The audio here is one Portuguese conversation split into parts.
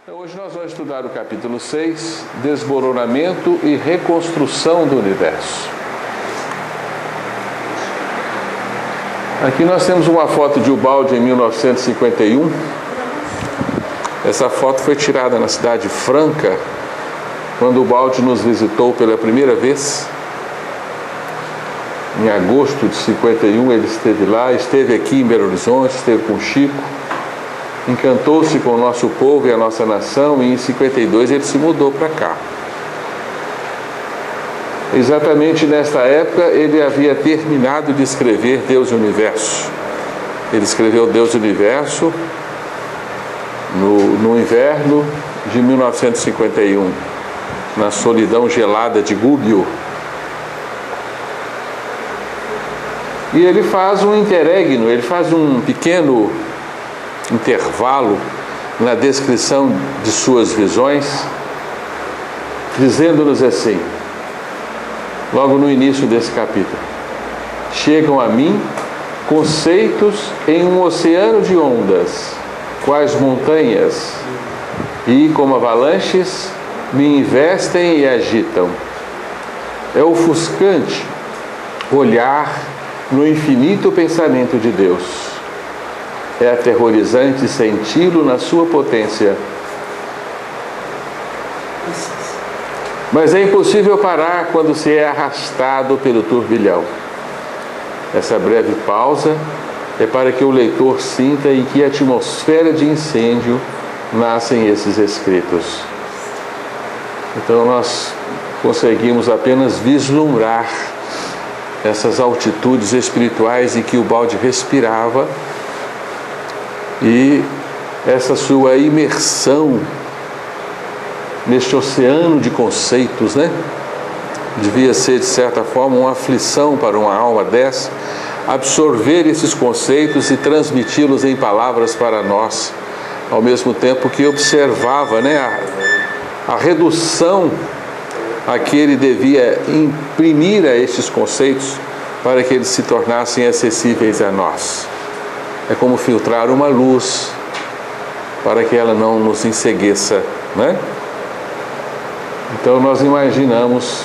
Então, hoje nós vamos estudar o capítulo 6, Desmoronamento e Reconstrução do Universo. Aqui nós temos uma foto de Ubaldi em 1951. Essa foto foi tirada na cidade Franca, quando Ubaldi nos visitou pela primeira vez. Em agosto de 51 ele esteve lá, esteve aqui em Belo Horizonte, esteve com Chico. Encantou-se com o nosso povo e a nossa nação, e em 52 ele se mudou para cá. Exatamente nesta época ele havia terminado de escrever Deus e o Universo. Ele escreveu Deus e o Universo no inverno de 1951, na solidão gelada de Gubbio. E ele faz um interregno, ele faz um pequeno intervalo na descrição de suas visões, dizendo-nos assim, logo no início desse capítulo: chegam a mim conceitos em um oceano de ondas, quais montanhas, e como avalanches me investem e agitam. É ofuscante olhar no infinito pensamento de Deus. É aterrorizante senti-lo na sua potência. Mas é impossível parar quando se é arrastado pelo turbilhão. Essa breve pausa é para que o leitor sinta em que atmosfera de incêndio nascem esses escritos. Então nós conseguimos apenas vislumbrar essas altitudes espirituais em que Ubaldi respirava, e essa sua imersão neste oceano de conceitos, né? Devia ser, de certa forma, uma aflição para uma alma dessa, absorver esses conceitos e transmiti-los em palavras para nós, ao mesmo tempo que observava, né, a redução a que ele devia imprimir a estes conceitos para que eles se tornassem acessíveis a nós. É como filtrar uma luz para que ela não nos encegueça, né? Então nós imaginamos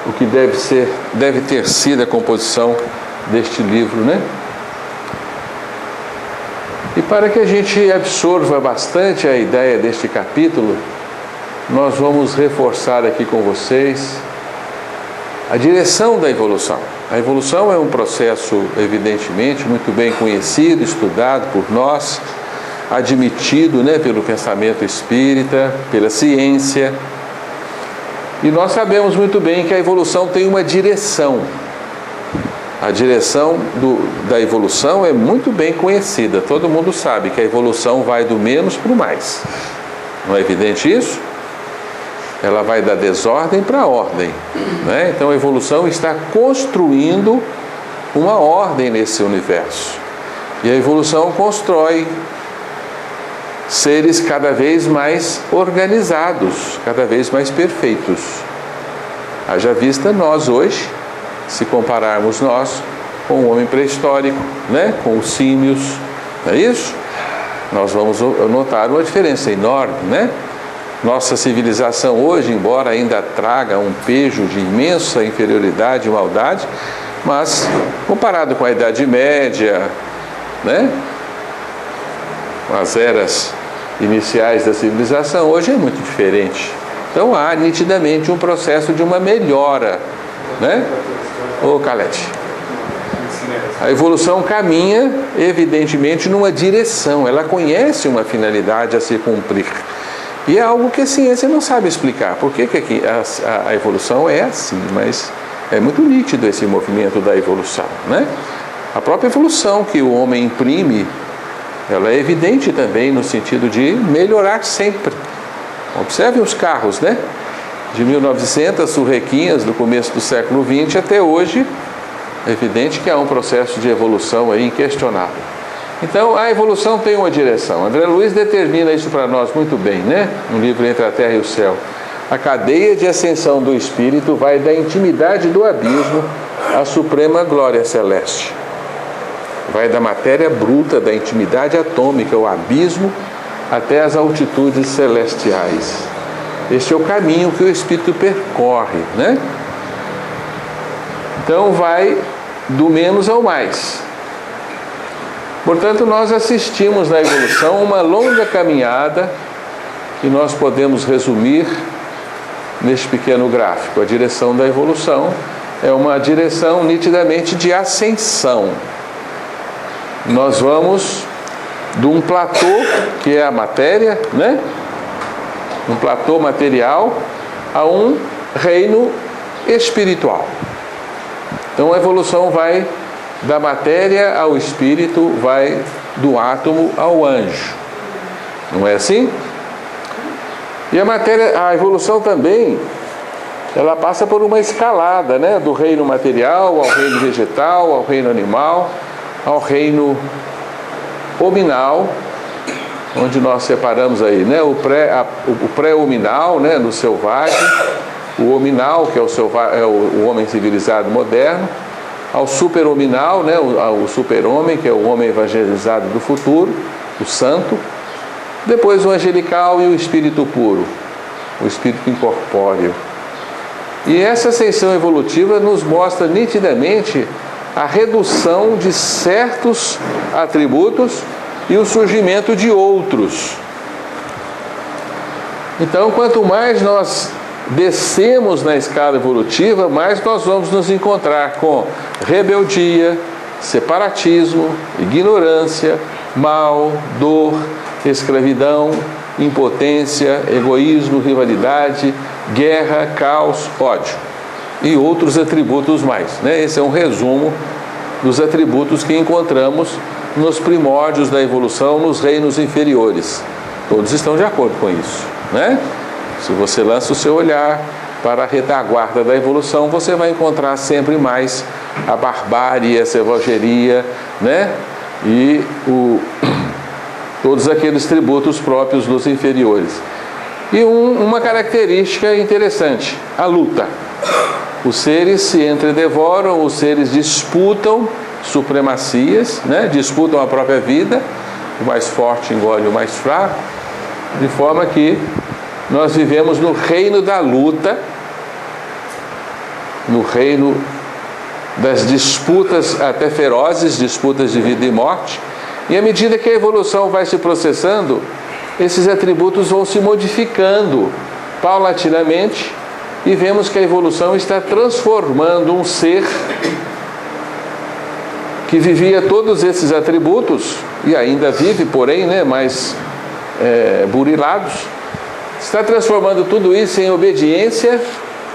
o que deve ter sido a composição deste livro, né? E para que a gente absorva bastante a ideia deste capítulo, nós vamos reforçar aqui com vocês a direção da evolução. A evolução é um processo, evidentemente, muito bem conhecido, estudado por nós, admitido, né, pelo pensamento espírita, pela ciência. E nós sabemos muito bem que a evolução tem uma direção. A direção da evolução é muito bem conhecida. Todo mundo sabe que a evolução vai do menos para o mais. Não é evidente isso? Ela vai da desordem para a ordem, né? Então a evolução está construindo uma ordem nesse universo. E a evolução constrói seres cada vez mais organizados, cada vez mais perfeitos. Haja vista nós hoje, se compararmos nós com o homem pré-histórico, né? Com os símios, não é isso? Nós vamos notar uma diferença enorme, né? Nossa civilização hoje, embora ainda traga um pejo de imensa inferioridade e maldade, mas comparado com a Idade Média, né, com as eras iniciais da civilização, hoje é muito diferente. Então há nitidamente um processo de uma melhora, né? Ô Calete, a evolução caminha evidentemente numa direção, ela conhece uma finalidade a se cumprir. E é algo que a ciência não sabe explicar. Por que a evolução é assim? Mas é muito nítido esse movimento da evolução, né? A própria evolução que o homem imprime, ela é evidente também no sentido de melhorar sempre. Observe os carros, né? De 1900, surrequinhas, do começo do século XX até hoje, é evidente que há um processo de evolução aí inquestionável. Então, a evolução tem uma direção. André Luiz determina isso para nós muito bem, né? No livro Entre a Terra e o Céu. A cadeia de ascensão do espírito vai da intimidade do abismo à suprema glória celeste. Vai da matéria bruta, da intimidade atômica, o abismo, até as altitudes celestiais. Este é o caminho que o espírito percorre, né? Então vai do menos ao mais. Portanto, nós assistimos na evolução uma longa caminhada que nós podemos resumir neste pequeno gráfico. A direção da evolução é uma direção nitidamente de ascensão. Nós vamos de um platô, que é a matéria, né? Um platô material, a um reino espiritual. Então a evolução vai da matéria ao espírito, vai do átomo ao anjo. Não é assim? E a evolução também, ela passa por uma escalada, né? Do reino material ao reino vegetal, ao reino animal, ao reino hominal, onde nós separamos aí, né? O pré-hominal, né? No selvagem, o hominal, que é o homem civilizado moderno, ao super-hominal, né? O super-homem, que é o homem evangelizado do futuro, o santo, depois o angelical e o espírito puro, o espírito incorpóreo. E essa ascensão evolutiva nos mostra nitidamente a redução de certos atributos e o surgimento de outros. Então, quanto mais nós descemos na escala evolutiva, mais nós vamos nos encontrar com rebeldia, separatismo, ignorância, mal, dor, escravidão, impotência, egoísmo, rivalidade, guerra, caos, ódio e outros atributos mais, né? Esse é um resumo dos atributos que encontramos nos primórdios da evolução, nos reinos inferiores. Todos estão de acordo com isso, né? Se você lança o seu olhar para a retaguarda da evolução, você vai encontrar sempre mais a barbárie, a selvageria, né? E todos aqueles tributos próprios dos inferiores. E uma característica interessante, a luta. Os seres se entredevoram, os seres disputam supremacias, né? Disputam a própria vida, o mais forte engole o mais fraco, de forma que nós vivemos no reino da luta, no reino das disputas até ferozes, disputas de vida e morte, e à medida que a evolução vai se processando, esses atributos vão se modificando paulatinamente e vemos que a evolução está transformando um ser que vivia todos esses atributos, e ainda vive, porém, né, mais burilados, está transformando tudo isso em obediência,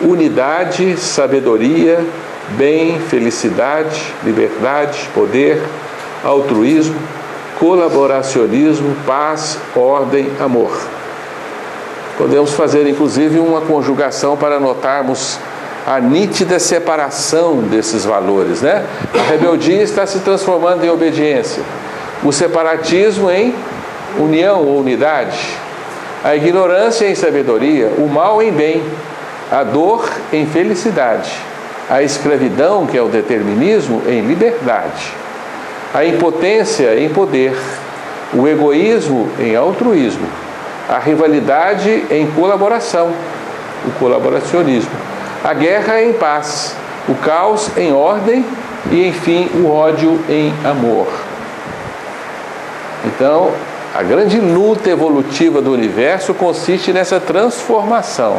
unidade, sabedoria, bem, felicidade, liberdade, poder, altruísmo, colaboracionismo, paz, ordem, amor. Podemos fazer, inclusive, uma conjugação para notarmos a nítida separação desses valores, né? A rebeldia está se transformando em obediência, o separatismo em união ou unidade, a ignorância em sabedoria, o mal em bem, a dor em felicidade, a escravidão, que é o determinismo, em liberdade, a impotência em poder, o egoísmo em altruísmo, a rivalidade em colaboração, o colaboracionismo, a guerra em paz, o caos em ordem e, enfim, o ódio em amor. Então, a grande luta evolutiva do universo consiste nessa transformação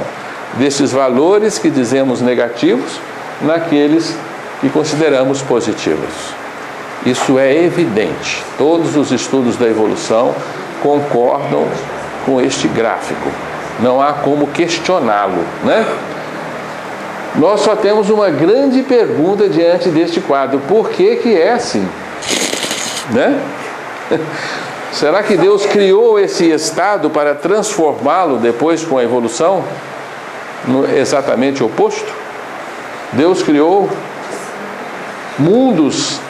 desses valores que dizemos negativos naqueles que consideramos positivos. Isso é evidente. Todos os estudos da evolução concordam com este gráfico. Não há como questioná-lo, né? Nós só temos uma grande pergunta diante deste quadro: por que é assim? Né? Será que Deus criou esse estado para transformá-lo depois com a evolução? Exatamente o oposto? Deus criou mundos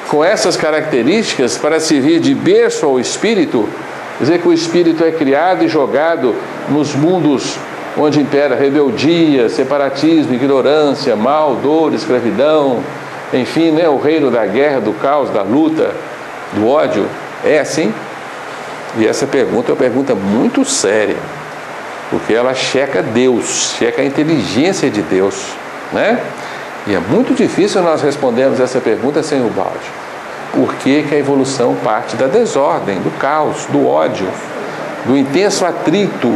com essas características para servir de berço ao espírito, quer dizer que o espírito é criado e jogado nos mundos onde impera rebeldia, separatismo, ignorância, mal, dor, escravidão, enfim, né, o reino da guerra, do caos, da luta, do ódio. É assim? E essa pergunta é uma pergunta muito séria, porque ela checa Deus, checa a inteligência de Deus, né? E é muito difícil nós respondermos essa pergunta sem o balde. Por que que a evolução parte da desordem, do caos, do ódio, do intenso atrito?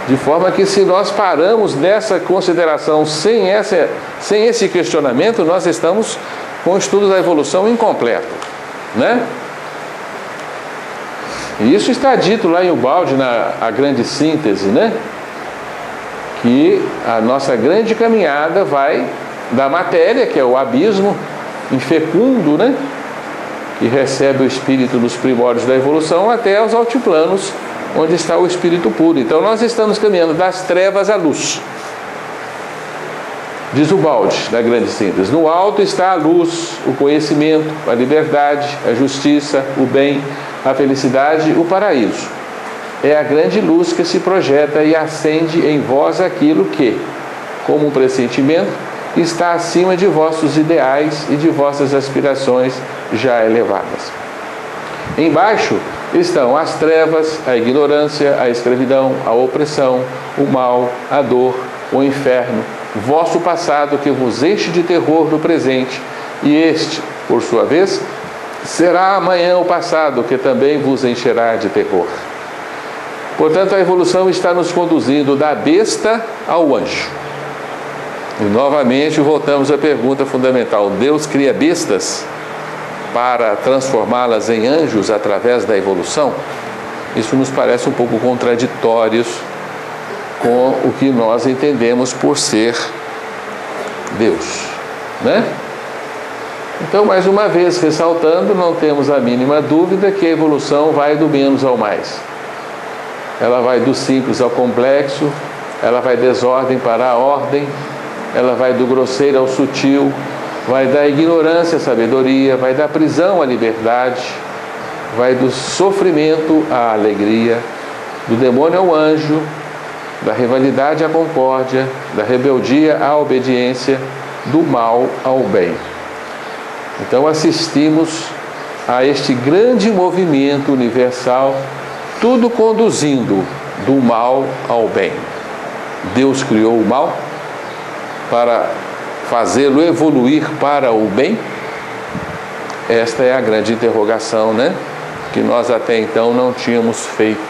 De forma que, se nós paramos nessa consideração sem esse questionamento, nós estamos com o estudo da evolução incompleto, né? E isso está dito lá em Ubaldi, na grande síntese, né? Que a nossa grande caminhada vai da matéria, que é o abismo infecundo, né? Que recebe o espírito dos primórdios da evolução, até os altiplanos, onde está o espírito puro. Então nós estamos caminhando das trevas à luz. Diz Ubaldi, na grande síntese: no alto está a luz, o conhecimento, a liberdade, a justiça, o bem, a felicidade, o paraíso. É a grande luz que se projeta e acende em vós aquilo que, como um pressentimento, está acima de vossos ideais e de vossas aspirações já elevadas. Embaixo estão as trevas, a ignorância, a escravidão, a opressão, o mal, a dor, o inferno, vosso passado que vos enche de terror no presente, e este, por sua vez, será amanhã o passado que também vos encherá de terror. Portanto, a evolução está nos conduzindo da besta ao anjo. E novamente voltamos à pergunta fundamental: Deus cria bestas para transformá-las em anjos através da evolução? Isso nos parece um pouco contraditório com o que nós entendemos por ser Deus, né? Então, mais uma vez ressaltando, não temos a mínima dúvida que a evolução vai do menos ao mais. Ela vai do simples ao complexo, ela vai desordem para a ordem, ela vai do grosseiro ao sutil, vai da ignorância à sabedoria, vai da prisão à liberdade, vai do sofrimento à alegria, do demônio ao anjo, da rivalidade à concórdia, da rebeldia à obediência, do mal ao bem. Então assistimos a este grande movimento universal, tudo conduzindo do mal ao bem. Deus criou o mal para fazê-lo evoluir para o bem? Esta é a grande interrogação, né? Que nós até então não tínhamos feito,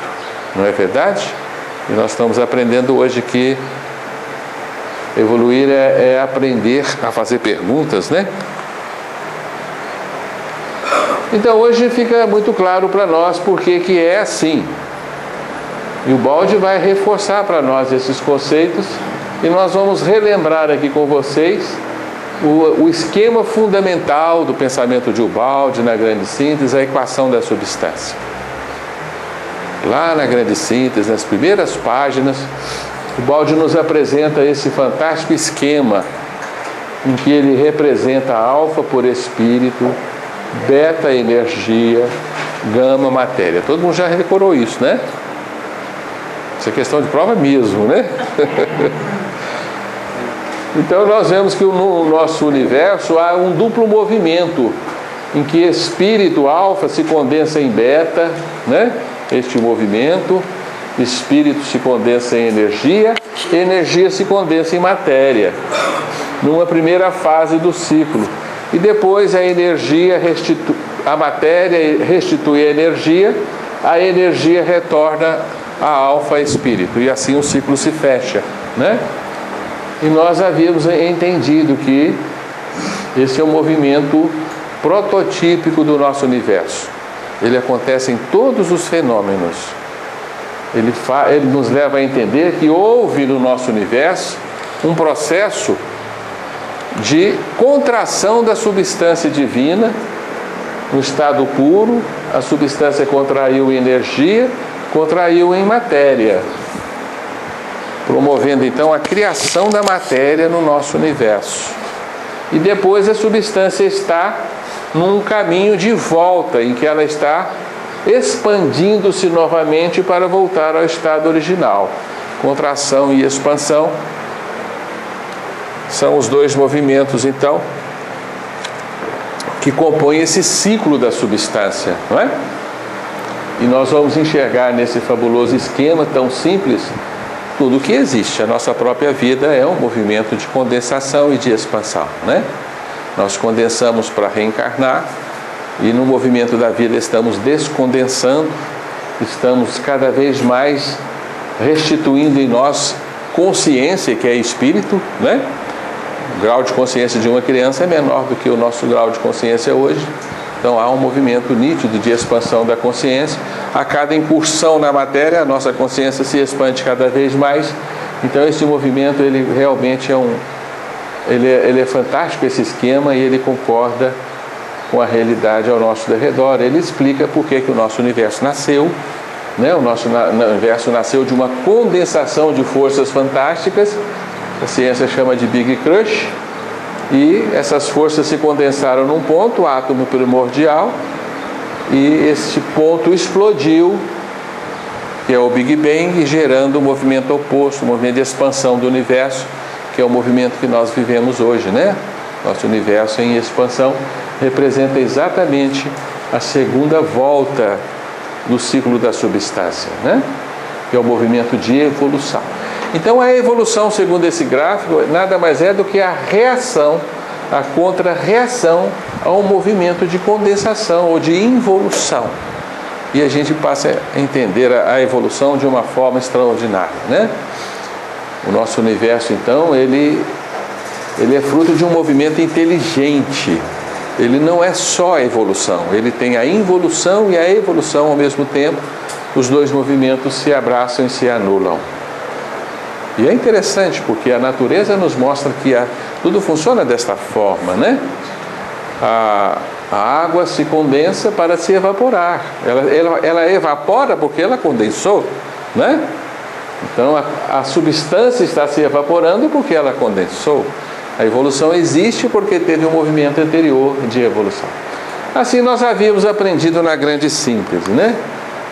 não é verdade? E nós estamos aprendendo hoje que evoluir é aprender a fazer perguntas, né? Então hoje fica muito claro para nós por que é assim. E o Ubaldi vai reforçar para nós esses conceitos, e nós vamos relembrar aqui com vocês o esquema fundamental do pensamento de Ubaldi na grande síntese, a equação da substância. Lá na grande síntese, nas primeiras páginas, Ubaldi nos apresenta esse fantástico esquema em que ele representa alfa por espírito, beta energia, gama matéria. Todo mundo já decorou isso, né? Isso é questão de prova mesmo, né? Então nós vemos que no nosso universo há um duplo movimento, em que espírito alfa se condensa em beta, né? Este movimento, espírito se condensa em energia, energia se condensa em matéria, numa primeira fase do ciclo. E depois a matéria restitui a energia retorna a alfa espírito, e assim o ciclo se fecha, né? E nós havíamos entendido que esse é um movimento prototípico do nosso universo. Ele acontece em todos os fenômenos. Ele nos leva a entender que houve no nosso universo um processo de contração da substância divina. No estado puro, a substância contraiu em energia, contraiu em matéria, promovendo então a criação da matéria no nosso universo. E depois a substância está num caminho de volta, em que ela está expandindo-se novamente para voltar ao estado original. Contração e expansão são os dois movimentos, então, que compõem esse ciclo da substância, não é? E nós vamos enxergar nesse fabuloso esquema tão simples tudo o que existe. A nossa própria vida é um movimento de condensação e de expansão, né? Nós condensamos para reencarnar e no movimento da vida estamos descondensando, estamos cada vez mais restituindo em nós consciência, que é espírito, né? O grau de consciência de uma criança é menor do que o nosso grau de consciência hoje. Então há um movimento nítido de expansão da consciência. A cada incursão na matéria, a nossa consciência se expande cada vez mais. Então esse movimento, ele realmente ele é fantástico, esse esquema, e ele concorda com a realidade ao nosso derredor. Ele explica por que o nosso universo nasceu, né? O nosso universo nasceu de uma condensação de forças fantásticas, a ciência chama de Big Crush, e essas forças se condensaram num ponto, o átomo primordial, e este ponto explodiu, que é o Big Bang, gerando o movimento oposto, o movimento de expansão do universo, que é o movimento que nós vivemos hoje, né? Nosso universo em expansão representa exatamente a segunda volta do ciclo da substância, né? Que é o movimento de evolução. Então a evolução, segundo esse gráfico, nada mais é do que a reação, a contra-reação ao movimento de condensação ou de involução. E a gente passa a entender a evolução de uma forma extraordinária, né? O nosso universo, então, ele é fruto de um movimento inteligente. Ele não é só a evolução, ele tem a involução e a evolução ao mesmo tempo. Os dois movimentos se abraçam e se anulam. E é interessante porque a natureza nos mostra que tudo funciona desta forma, né? A água se condensa para se evaporar. Ela evapora porque ela condensou, né? Então a substância está se evaporando porque ela condensou. A evolução existe porque teve um movimento anterior de evolução. Assim nós havíamos aprendido na grande síntese, né?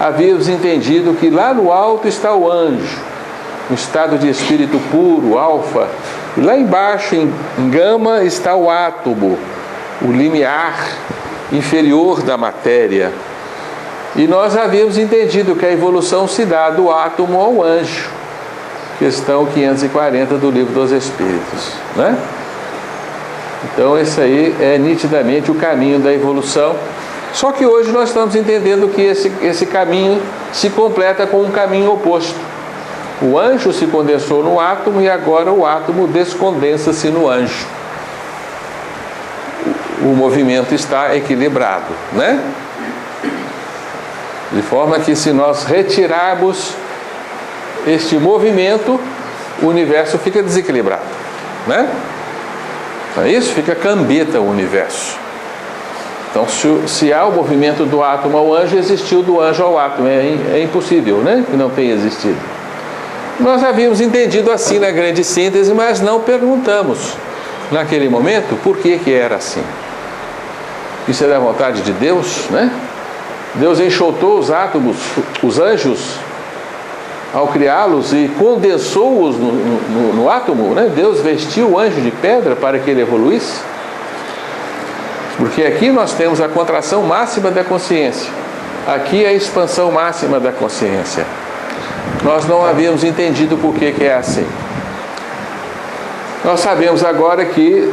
Havíamos entendido que lá no alto está o anjo, no estado de espírito puro, alfa, e lá embaixo, em gama, está o átomo, o limiar inferior da matéria. E nós havíamos entendido que a evolução se dá do átomo ao anjo, questão 540 do Livro dos Espíritos, né? Então esse aí é nitidamente o caminho da evolução. Só que hoje nós estamos entendendo que esse caminho se completa com um caminho oposto. O anjo se condensou no átomo e agora o átomo descondensa-se no anjo. O movimento está equilibrado, né? De forma que se nós retirarmos este movimento, o universo fica desequilibrado, né? Não é isso? Fica cambeta o universo. Então, se há o movimento do átomo ao anjo, existiu do anjo ao átomo. É impossível, né? Que não tenha existido. Nós havíamos entendido assim na grande síntese, mas não perguntamos naquele momento por que era assim. Isso é da vontade de Deus, né? Deus enxotou os átomos, os anjos, ao criá-los e condensou-os no átomo, né? Deus vestiu o anjo de pedra para que ele evoluísse. Porque aqui nós temos a contração máxima da consciência. Aqui é a expansão máxima da consciência. Nós não havíamos entendido por que é assim. Nós sabemos agora que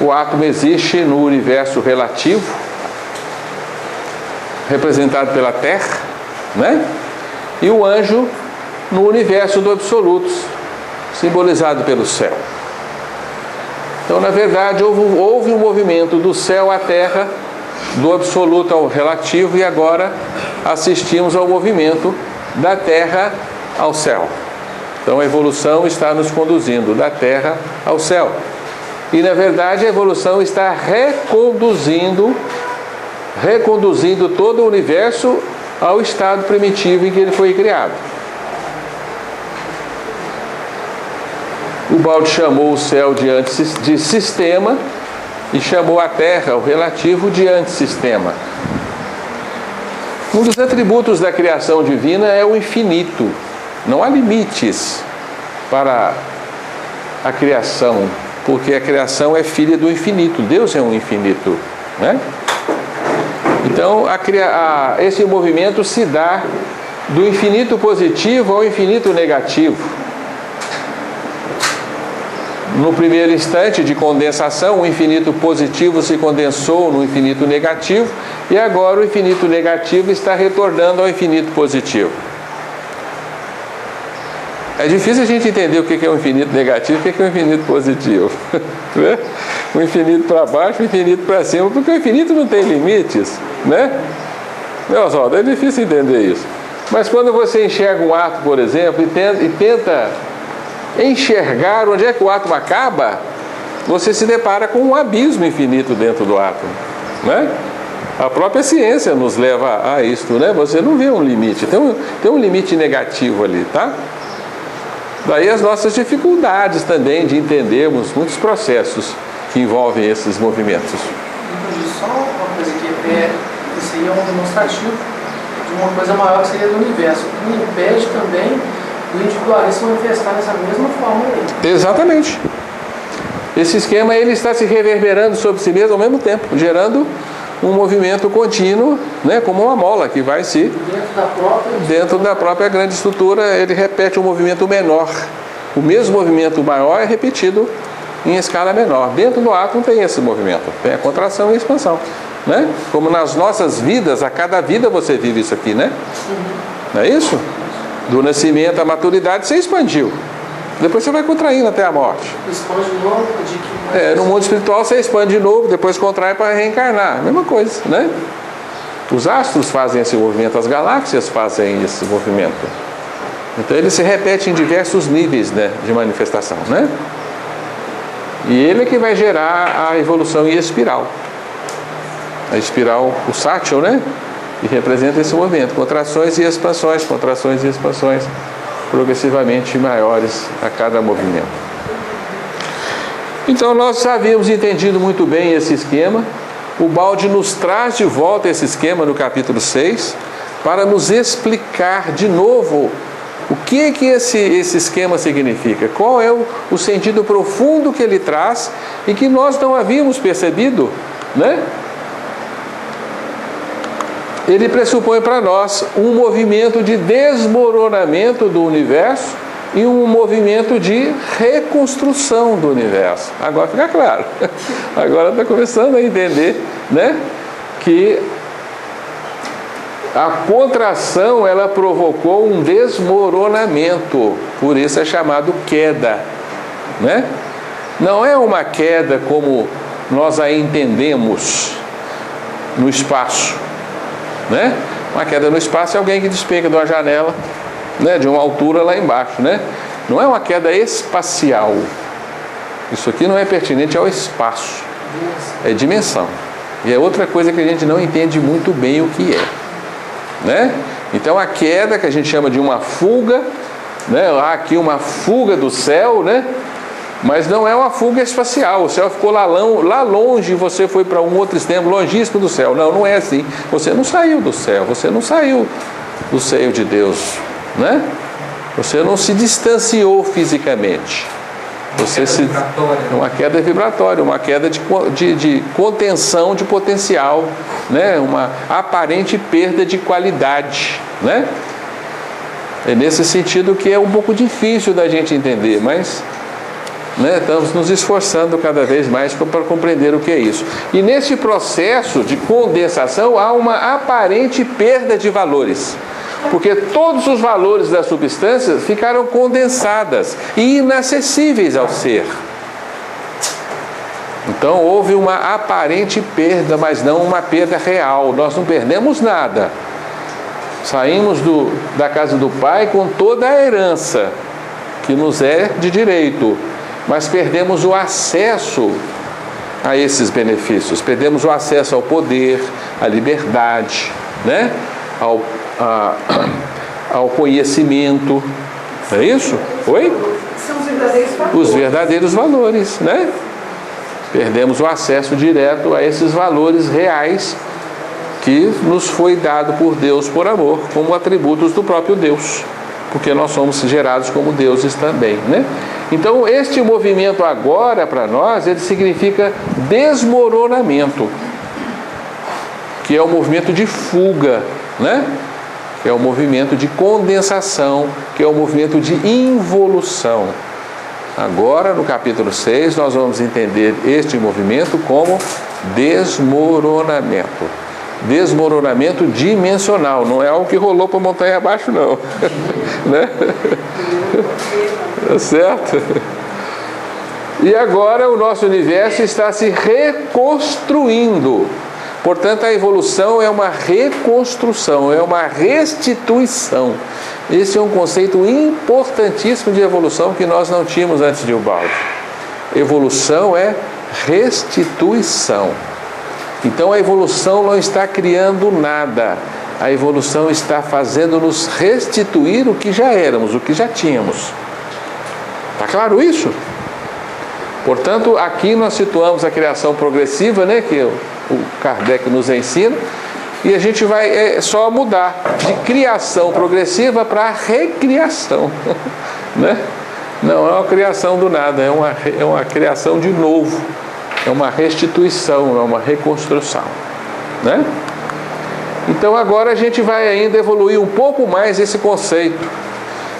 o átomo existe no universo relativo, representado pela Terra, né? E o anjo no universo do absoluto, simbolizado pelo céu. Então, na verdade, houve um movimento do céu à Terra, do absoluto ao relativo, e agora assistimos ao movimento da Terra ao céu. Então a evolução está nos conduzindo da Terra ao céu. E na verdade a evolução está reconduzindo todo o universo ao estado primitivo em que ele foi criado. O Balde chamou o céu de sistema e chamou a Terra, o relativo, de antissistema. Um dos atributos da criação divina é o infinito. Não há limites para a criação, porque a criação é filha do infinito. Deus é um infinito. né? Então, esse movimento se dá do infinito positivo ao infinito negativo. No primeiro instante de condensação, o infinito positivo se condensou no infinito negativo, e agora o infinito negativo está retornando ao infinito positivo. É difícil a gente entender o que é o infinito negativo e o que é o infinito positivo. Né? O infinito para baixo, o infinito para cima, porque o infinito não tem limites, né? Oswaldo, é difícil entender isso. Mas quando você enxerga um átomo, por exemplo, e tenta enxergar onde é que o átomo acaba, você se depara com um abismo infinito dentro do átomo, né? A própria ciência nos leva a isto, né? Você não vê um limite, tem um limite negativo ali, tá? Daí as nossas dificuldades também de entendermos muitos processos que envolvem esses movimentos. Só uma coisa que isso aí é um demonstrativo de uma coisa maior que seria do universo, que impede também do individualismo se manifestar nessa mesma forma aí. Exatamente. Esse esquema ele está se reverberando sobre si mesmo ao mesmo tempo, gerando um movimento contínuo, né, como uma mola que vai se... Dentro da própria grande estrutura, ele repete um movimento menor. O mesmo movimento maior é repetido em escala menor. Dentro do átomo tem esse movimento, tem a contração e a expansão, né? Como nas nossas vidas, a cada vida você vive isso aqui, né? Não é isso? Do nascimento à maturidade você expandiu. Depois você vai contraindo até a morte. Expande de novo, no mundo espiritual você expande de novo, depois contrai para reencarnar. Mesma coisa, né? Os astros fazem esse movimento, as galáxias fazem esse movimento. Então ele se repete em diversos níveis, né, de manifestação, né? E ele é que vai gerar a evolução em espiral. A espiral pulsátil, né? Que representa esse movimento, contrações e expansões, progressivamente maiores a cada movimento. Então nós já havíamos entendido muito bem esse esquema. O Baldi nos traz de volta esse esquema no capítulo 6 para nos explicar de novo o que esse esquema significa, qual é o sentido profundo que ele traz e que nós não havíamos percebido, né? Ele pressupõe para nós um movimento de desmoronamento do universo e um movimento de reconstrução do universo. Agora fica claro. Agora está começando a entender, né, que a contração ela provocou um desmoronamento. Por isso é chamado queda, né? Não é uma queda como nós a entendemos no espaço, né? Uma queda no espaço é alguém que despenca de uma janela, né, de uma altura lá embaixo, né? Não é uma queda espacial. Isso aqui não é pertinente ao espaço, é dimensão. E é outra coisa que a gente não entende muito bem o que é, né? Então a queda que a gente chama de uma fuga, né? Há aqui uma fuga do céu, né? Mas não é uma fuga espacial. O céu ficou lá longe e você foi para um outro extremo, longíssimo do céu. Não, não é assim. Você não saiu do céu, você não saiu do seio de Deus, né? Você não se distanciou fisicamente. Uma queda vibratória, uma queda de contenção de potencial, né? Uma aparente perda de qualidade, né? É nesse sentido que é um pouco difícil da gente entender, mas, né, estamos nos esforçando cada vez mais para compreender o que é isso. E nesse processo de condensação há uma aparente perda de valores, porque todos os valores das substâncias ficaram condensadas e inacessíveis ao ser. Então houve uma aparente perda, mas não uma perda real. Nós não perdemos nada. Saímos da casa do Pai com toda a herança que nos é de direito, mas perdemos o acesso a esses benefícios, perdemos o acesso ao poder, à liberdade, né? Ao conhecimento. É isso? Oi? São os verdadeiros valores. Os verdadeiros valores, né? Perdemos o acesso direto a esses valores reais que nos foi dado por Deus por amor, como atributos do próprio Deus, porque nós somos gerados como deuses também, né? Então, este movimento agora, para nós, ele significa desmoronamento. que é o movimento de fuga, né? Que é o movimento de condensação, que é o movimento de involução. Agora, no capítulo 6, nós vamos entender este movimento como desmoronamento. Desmoronamento dimensional, não é algo que rolou para a montanha abaixo, não. Né? Tá certo? E agora o nosso universo está se reconstruindo. Portanto, a evolução é uma reconstrução, é uma restituição. Esse é um conceito importantíssimo de evolução que nós não tínhamos antes de Ubaldi. Evolução é restituição. Então a evolução não está criando nada. A evolução está fazendo-nos restituir o que já éramos, o que já tínhamos. Está claro isso? Portanto, aqui nós situamos a criação progressiva, né, que o Kardec nos ensina, e a gente vai só mudar de criação progressiva para recriação. Né? Não é uma criação do nada, é uma criação de novo, é uma restituição, é uma reconstrução. Né? Então agora a gente vai ainda evoluir um pouco mais esse conceito.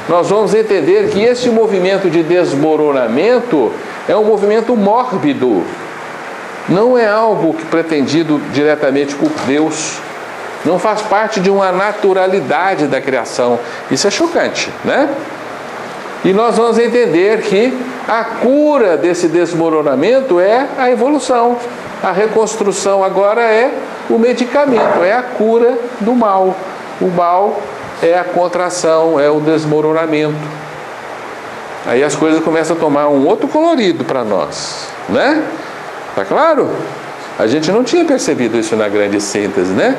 Nós vamos entender que esse movimento de desmoronamento é um movimento mórbido. Não é algo que pretendido diretamente por Deus. Não faz parte de uma naturalidade da criação. Isso é chocante, né? E nós vamos entender que a cura desse desmoronamento é a evolução. A reconstrução agora é o medicamento, é a cura do mal. O mal é a contração, é o desmoronamento. Aí as coisas começam a tomar um outro colorido para nós, né? Tá claro? A gente não tinha percebido isso na grande síntese, né?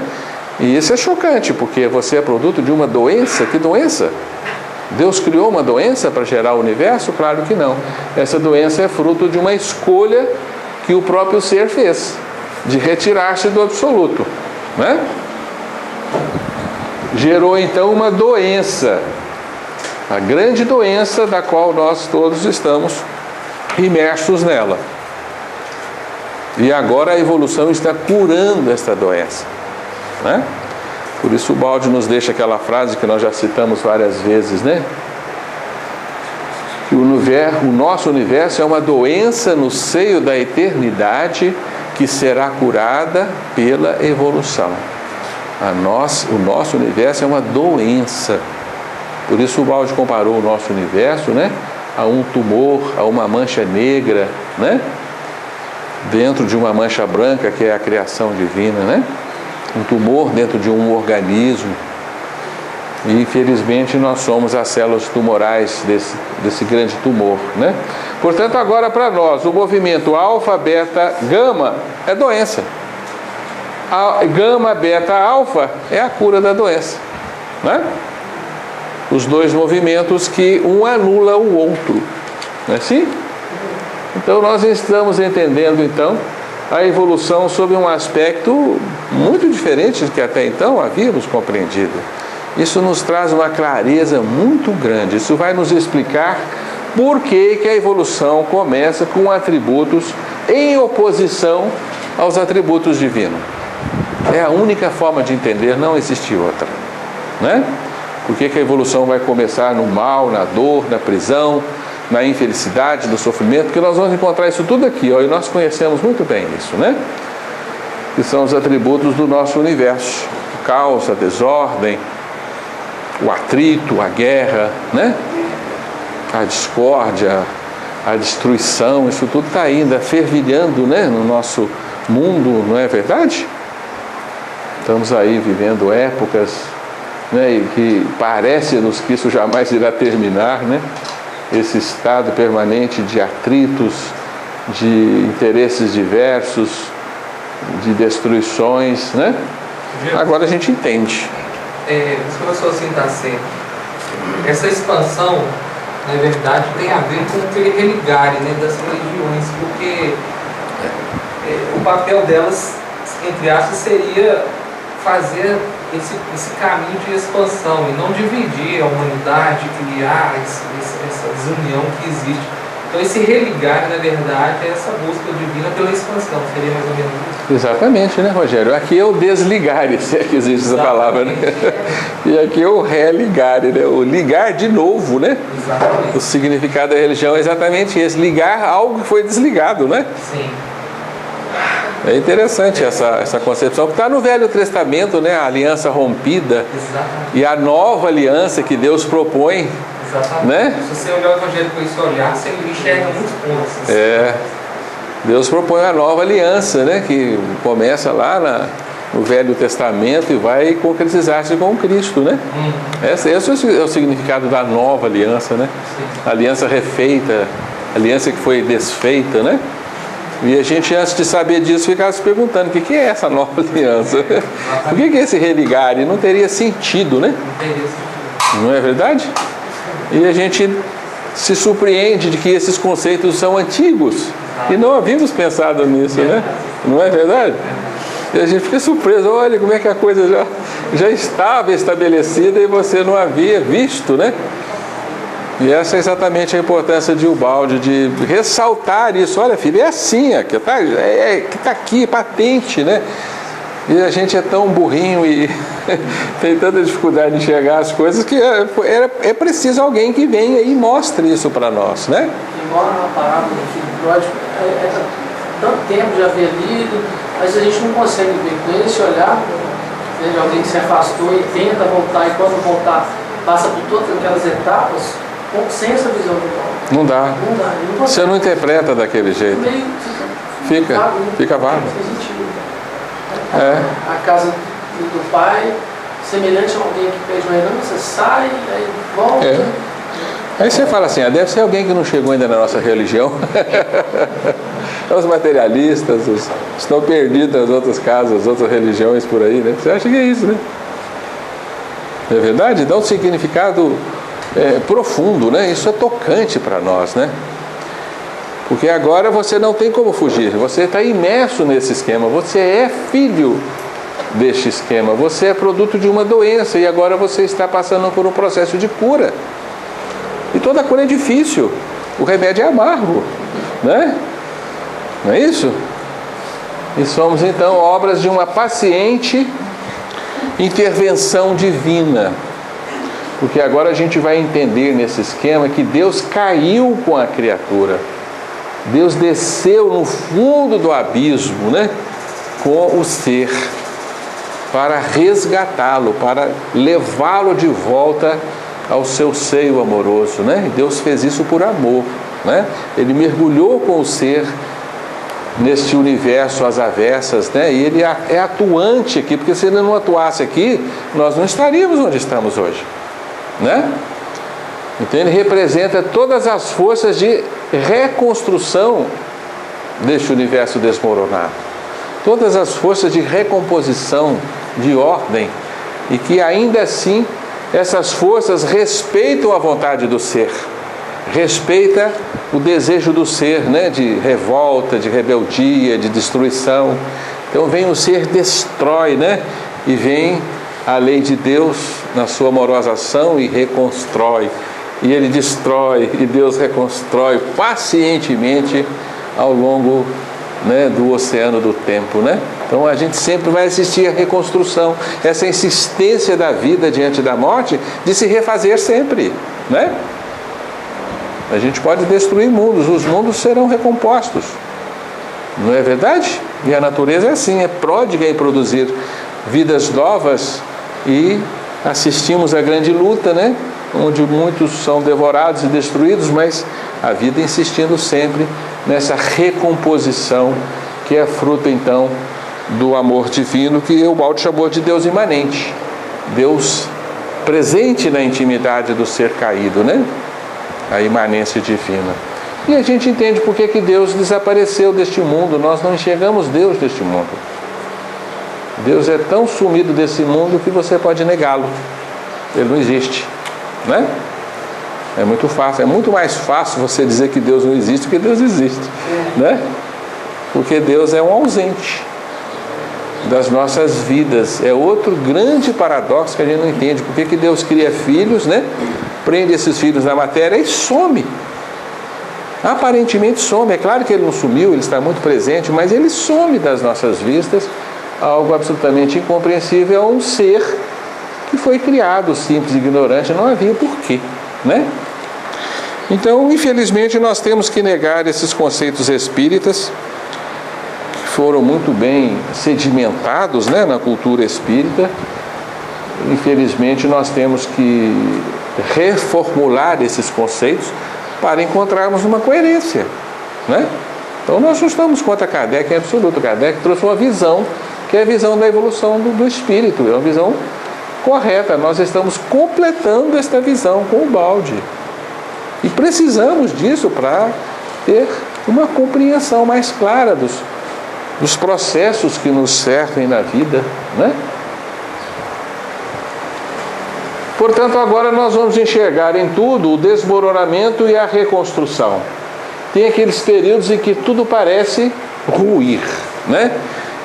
E isso é chocante, porque você é produto de uma doença. Que doença? Deus criou uma doença para gerar o universo? Claro que não. Essa doença é fruto de uma escolha que o próprio ser fez, de retirar-se do absoluto, né? Gerou então uma doença, a grande doença da qual nós todos estamos imersos nela. E agora a evolução está curando esta doença, né? Por isso o Ubaldi nos deixa aquela frase que nós já citamos várias vezes, né? Que o nosso universo é uma doença no seio da eternidade que será curada pela evolução. O nosso universo é uma doença. Por isso o Ubaldi comparou o nosso universo, né, a um tumor, a uma mancha negra, né, dentro de uma mancha branca que é a criação divina, né? Um tumor dentro de um organismo. E infelizmente nós somos as células tumorais desse grande tumor, né? Portanto, agora para nós, o movimento alfa, beta, gama é doença. Gama, beta, alfa é a cura da doença, né? Os dois movimentos que um anula o outro, não é assim? Então nós estamos entendendo então a evolução sob um aspecto muito diferente do que até então havíamos compreendido. Isso nos traz uma clareza muito grande. Isso vai nos explicar por que a evolução começa com atributos em oposição aos atributos divinos. É a única forma de entender, não existe outra, né? Por que a evolução vai começar no mal, na dor, na prisão, na infelicidade, no sofrimento? Porque nós vamos encontrar isso tudo aqui, ó, e nós conhecemos muito bem isso, né? Que são os atributos do nosso universo: o caos, a desordem, o atrito, a guerra, né? A discórdia, a destruição. Isso tudo está ainda fervilhando, né, no nosso mundo, não é verdade? Estamos aí vivendo épocas, né, e que parece-nos que isso jamais irá terminar, né? Esse estado permanente de atritos, de interesses diversos, de destruições, né? Agora a gente entende. Os professores assim está sendo. Essa expansão, na verdade, tem a ver com aquele religarem, né, das religiões, porque o papel delas, entre aspas, seria fazer esse caminho de expansão e não dividir a humanidade, criar essa desunião que existe. Então esse religar, na verdade, é essa busca divina pela expansão, seria mais ou menos isso? Exatamente, né, Rogério? Aqui é o desligar, se é que existe essa palavra, né? E aqui é o religar, né? O ligar de novo, né? Exatamente. O significado da religião é exatamente esse, ligar algo que foi desligado, né? Sim. É interessante essa concepção que está no Velho Testamento, né? A aliança rompida. Exatamente. E a nova aliança que Deus propõe. Exatamente. Né? Se você olhar o Evangelho com esse olhar, você enxerga muitos pontos. Deus propõe a nova aliança, né? Que começa lá no Velho Testamento e vai concretizar-se com Cristo, né? Esse é o significado da nova aliança, né? Sim. Aliança refeita, aliança que foi desfeita, né? E a gente, antes de saber disso, ficava se perguntando: o que é essa nova aliança? Por que é esse religar? E não teria sentido, né? Não teria sentido. Não é verdade? E a gente se surpreende de que esses conceitos são antigos e não havíamos pensado nisso, né? Não é verdade? E a gente fica surpreso: olha como é que a coisa já estava estabelecida e você não havia visto, né? E essa é exatamente a importância de Ubaldi, de ressaltar isso. Olha, filho, é assim, que está aqui, patente, né? E a gente é tão burrinho e tem tanta dificuldade de enxergar as coisas que é preciso alguém que venha e mostre isso para nós, né? Igual na parábola do filho pródigo, tanto tempo já havia lido, mas a gente não consegue ver com esse olhar, né, de alguém que se afastou e tenta voltar, e quando voltar passa por todas aquelas etapas, sem essa visão do mal. Não dá. Não dá. Você não interpreta daquele jeito. Meio, Fica vago. Sem sentido. É. A casa do pai, semelhante a alguém que pede uma herança, sai, aí volta. Aí você fala assim: deve ser alguém que não chegou ainda na nossa religião. Os materialistas, estão perdidos nas outras casas, as outras religiões por aí, né? Você acha que é isso, né? Não é verdade? Dá um significado profundo, né? Isso é tocante para nós, né? Porque agora você não tem como fugir, você está imerso nesse esquema, você é filho deste esquema, você é produto de uma doença e agora você está passando por um processo de cura. E toda cura é difícil, o remédio é amargo, né? Não é isso? E somos então obras de uma paciente intervenção divina. Porque agora a gente vai entender nesse esquema que Deus caiu com a criatura. Deus desceu no fundo do abismo, né? Com o ser, para resgatá-lo, para levá-lo de volta ao seu seio amoroso, né? E Deus fez isso por amor, né? Ele mergulhou com o ser neste universo às avessas, né? E ele é atuante aqui, porque se ele não atuasse aqui, nós não estaríamos onde estamos hoje, né? Então ele representa todas as forças de reconstrução deste universo desmoronado, todas as forças de recomposição, de ordem, e que ainda assim essas forças respeitam a vontade do ser, respeita o desejo do ser, né? De revolta, de rebeldia, de destruição. Então vem o ser, destrói, né? E vem a lei de Deus na sua amorosa ação e reconstrói. E ele destrói e Deus reconstrói pacientemente ao longo, né, do oceano do tempo, né? Então a gente sempre vai assistir à reconstrução, essa insistência da vida diante da morte de se refazer sempre, né? A gente pode destruir mundos, os mundos serão recompostos, não é verdade? E a natureza é assim, é pródiga em produzir vidas novas, e assistimos à grande luta, né? Onde muitos são devorados e destruídos, mas a vida insistindo sempre nessa recomposição, que é fruto então do amor divino, que o Ubaldi chamou de Deus imanente, Deus presente na intimidade do ser caído, né? A imanência divina. E a gente entende por que Deus desapareceu deste mundo. Nós não enxergamos Deus deste mundo. Deus é tão sumido desse mundo que você pode negá-lo. Ele não existe, né? É muito fácil, é muito mais fácil você dizer que Deus não existe do que Deus existe, né? Porque Deus é um ausente das nossas vidas. É outro grande paradoxo que a gente não entende. Por que Deus cria filhos, né? Prende esses filhos na matéria e some. aparentemente some. É claro que ele não sumiu, ele está muito presente, mas ele some das nossas vistas, algo absolutamente incompreensível a um ser que foi criado simples e ignorante, não havia porquê, né? Então, infelizmente, nós temos que negar esses conceitos espíritas, que foram muito bem sedimentados, né, na cultura espírita. Infelizmente, nós temos que reformular esses conceitos para encontrarmos uma coerência, né? Então, nós não estamos contra Kardec em absoluto. Kardec trouxe uma visão, que é a visão da evolução do espírito, é uma visão correta. Nós estamos completando esta visão com o balde. E precisamos disso para ter uma compreensão mais clara dos processos que nos servem na vida, né? Portanto, agora nós vamos enxergar em tudo o desmoronamento e a reconstrução. Tem aqueles períodos em que tudo parece ruir, né?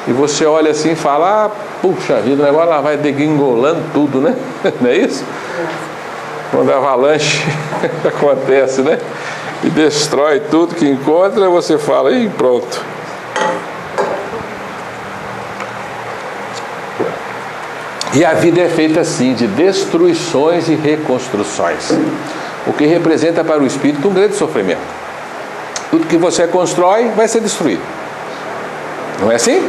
E você olha assim e fala, puxa vida, o negócio lá vai degringolando tudo, né? Não é isso? Quando a avalanche acontece, né? E destrói tudo que encontra, você fala, e pronto. E a vida é feita assim, de destruições e reconstruções, o que representa para o espírito um grande sofrimento. Tudo que você constrói vai ser destruído. Não é assim?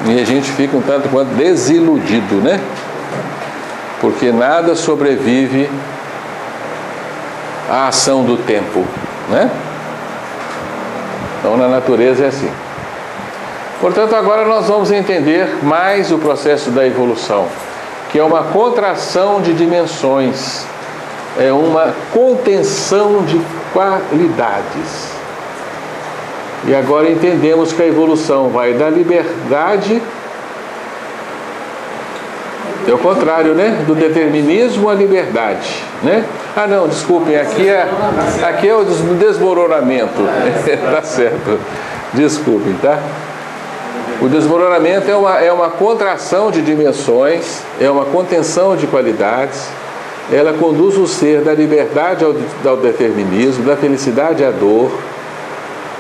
E a gente fica um tanto quanto desiludido, né? Porque nada sobrevive à ação do tempo, né? Então, na natureza é assim. Portanto, agora nós vamos entender mais o processo da evolução, que é uma contração de dimensões, é uma contenção de qualidades. E agora entendemos que a evolução vai da liberdade, é o contrário, né? Do determinismo à liberdade, né? Ah, não, desculpem, aqui é o desmoronamento. Tá certo. Desculpem, tá? O desmoronamento é uma contração de dimensões, é uma contenção de qualidades. Ela conduz o ser da liberdade ao determinismo, da felicidade à dor,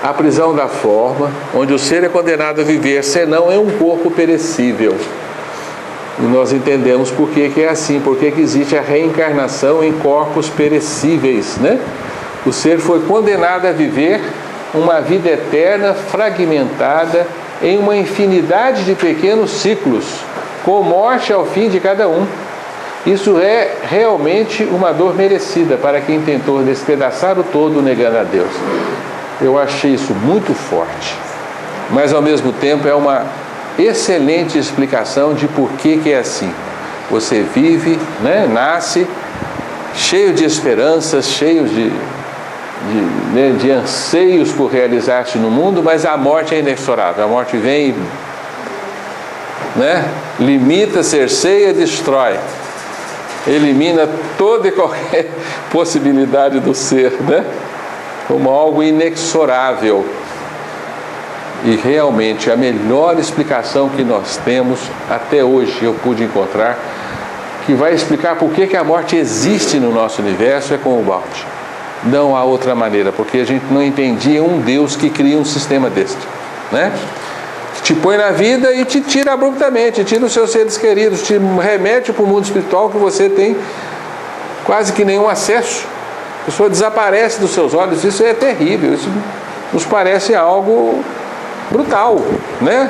à prisão da forma, onde o ser é condenado a viver, senão é um corpo perecível. E nós entendemos por que é assim, por que existe a reencarnação em corpos perecíveis, né? O ser foi condenado a viver uma vida eterna, fragmentada, em uma infinidade de pequenos ciclos, com morte ao fim de cada um. Isso é realmente uma dor merecida para quem tentou despedaçar o todo negando a Deus. Eu achei isso muito forte, mas ao mesmo tempo é uma excelente explicação de por que é assim. Você vive, né, nasce cheio de esperanças, cheio de anseios por realizar-se no mundo, mas a morte é inexorável. A morte vem e, né, limita, cerceia, destrói, elimina toda e qualquer possibilidade do ser, né, como algo inexorável. E realmente a melhor explicação que nós temos até hoje, eu pude encontrar, que vai explicar por que a morte existe no nosso universo, é com o balde. Não há outra maneira, porque a gente não entendia um Deus que cria um sistema deste, né? Te põe na vida e te tira abruptamente, tira os seus seres queridos, te remete para o mundo espiritual que você tem quase que nenhum acesso. A pessoa desaparece dos seus olhos, isso é terrível, isso nos parece algo brutal, né?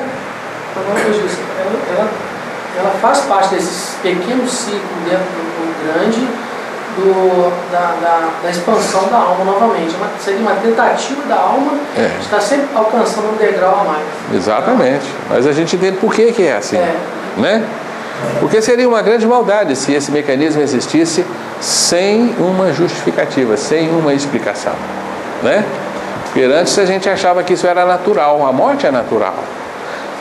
Ela faz parte desses pequenos ciclos dentro do grande, da expansão da alma novamente. Seria uma tentativa da alma de estar sempre alcançando um degrau a mais. Exatamente. Mas a gente entende por que é assim, né? Porque seria uma grande maldade se esse mecanismo existisse sem uma justificativa, sem uma explicação, né? Porque antes a gente achava que isso era natural, a morte é natural.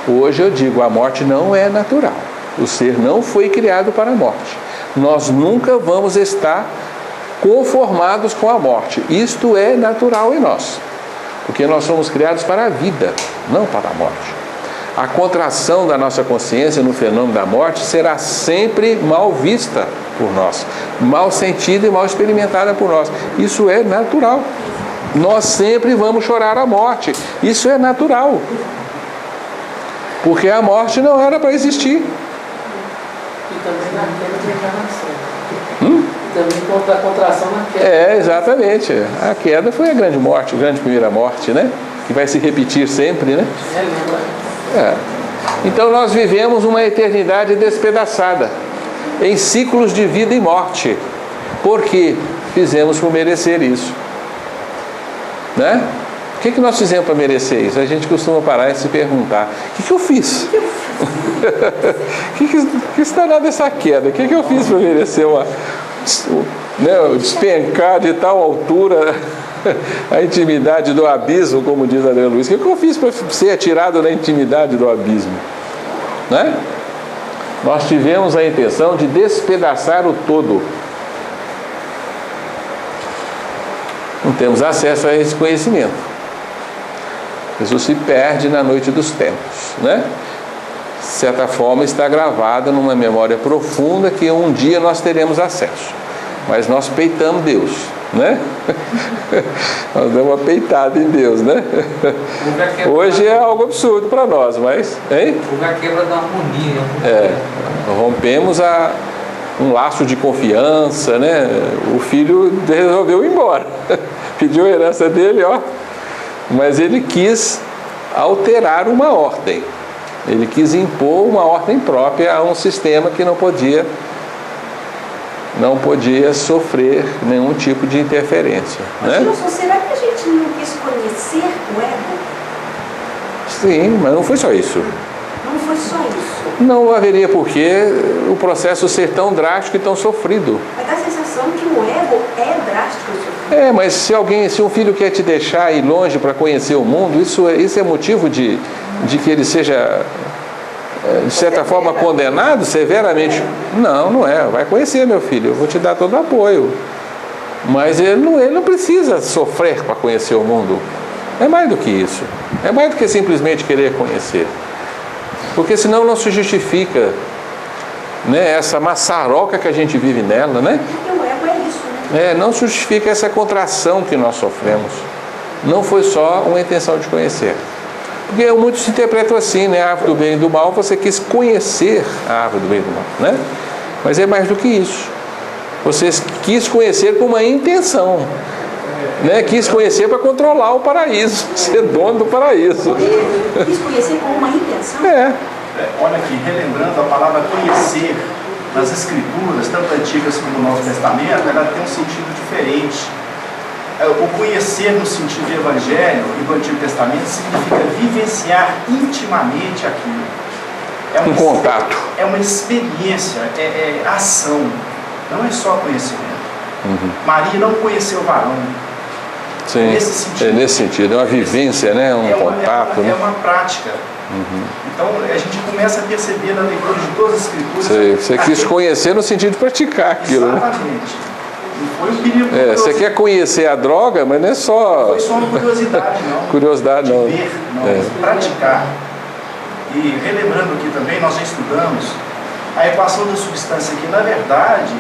Hoje eu digo, a morte não é natural. O ser não foi criado para a morte. Nós nunca vamos estar conformados com a morte. Isto é natural em nós, porque nós somos criados para a vida, não para a morte. A contração da nossa consciência no fenômeno da morte será sempre mal vista por nós, mal sentida e mal experimentada por nós. Isso é natural. Nós sempre vamos chorar a morte. Isso é natural. Porque a morte não era para existir. E também na queda da encarnação. E também contra a contração na queda. É, exatamente. A queda foi a grande morte, a grande primeira morte, né? Que vai se repetir sempre, né? É. Então nós vivemos uma eternidade despedaçada, em ciclos de vida e morte. Por quê? Fizemos por merecer isso. Né? O que nós fizemos para merecer isso? A gente costuma parar e se perguntar: o que eu fiz? que está lá dessa queda? O que eu fiz para merecer despencar de tal altura a intimidade do abismo, como diz André Luiz? O que eu fiz para ser atirado na intimidade do abismo? Né? Nós tivemos a intenção de despedaçar o todo. Não temos acesso a esse conhecimento. Jesus se perde na noite dos tempos, né? De certa forma está gravada numa memória profunda que um dia nós teremos acesso. Mas nós peitamos Deus, né? Nós damos uma peitada em Deus, né? Hoje é algo absurdo para nós, mas... Hein? Houve a quebra da harmonia. Rompemos um laço de confiança, né? O filho resolveu ir embora. Pediu a herança dele, mas ele quis alterar uma ordem. Ele quis impor uma ordem própria a um sistema que não podia sofrer nenhum tipo de interferência. Mas, Gilson, será que a gente não quis conhecer o ego? Sim, mas não foi só isso. Não foi só isso? Não haveria por que o processo ser tão drástico e tão sofrido. Mas dá a sensação que o ego é drástico e sofrido. Mas se um filho quer te deixar ir longe para conhecer o mundo, isso é motivo de que ele seja, de certa forma, condenado severamente? Não é. Vai conhecer, meu filho, eu vou te dar todo o apoio. Mas ele não precisa sofrer para conhecer o mundo. É mais do que isso. É mais do que simplesmente querer conhecer. Porque senão não se justifica, né, essa maçaroca que a gente vive nela, né? Porque o ego é isso, né? Não justifica essa contração que nós sofremos. Não foi só uma intenção de conhecer. Porque muitos se interpretam assim, né? A árvore do bem e do mal, você quis conhecer a árvore do bem e do mal, né? Mas é mais do que isso. Você quis conhecer com uma intenção, né? Quis conhecer para controlar o paraíso, ser dono do paraíso. Quis conhecer com uma intenção? Olha aqui, relembrando a palavra conhecer nas escrituras, tanto antigas como no Novo Testamento, ela tem um sentido diferente. O conhecer no sentido do Evangelho e do Antigo Testamento significa vivenciar intimamente aquilo. Um contato. É uma experiência, é ação, não é só conhecimento. Maria não conheceu o varão. Sim, nesse sentido, é uma vivência, né? Contato. É uma prática. Então a gente começa a perceber na leitura de todas as escrituras. Você quis conhecer no sentido de praticar aquilo. Exatamente. Né? Não foi um perigo. Você quer conhecer a droga, mas não é só. Não foi só uma curiosidade, não. Curiosidade, não. De ver, não. Praticar. E relembrando aqui também, nós já estudamos a equação da substância aqui, na verdade,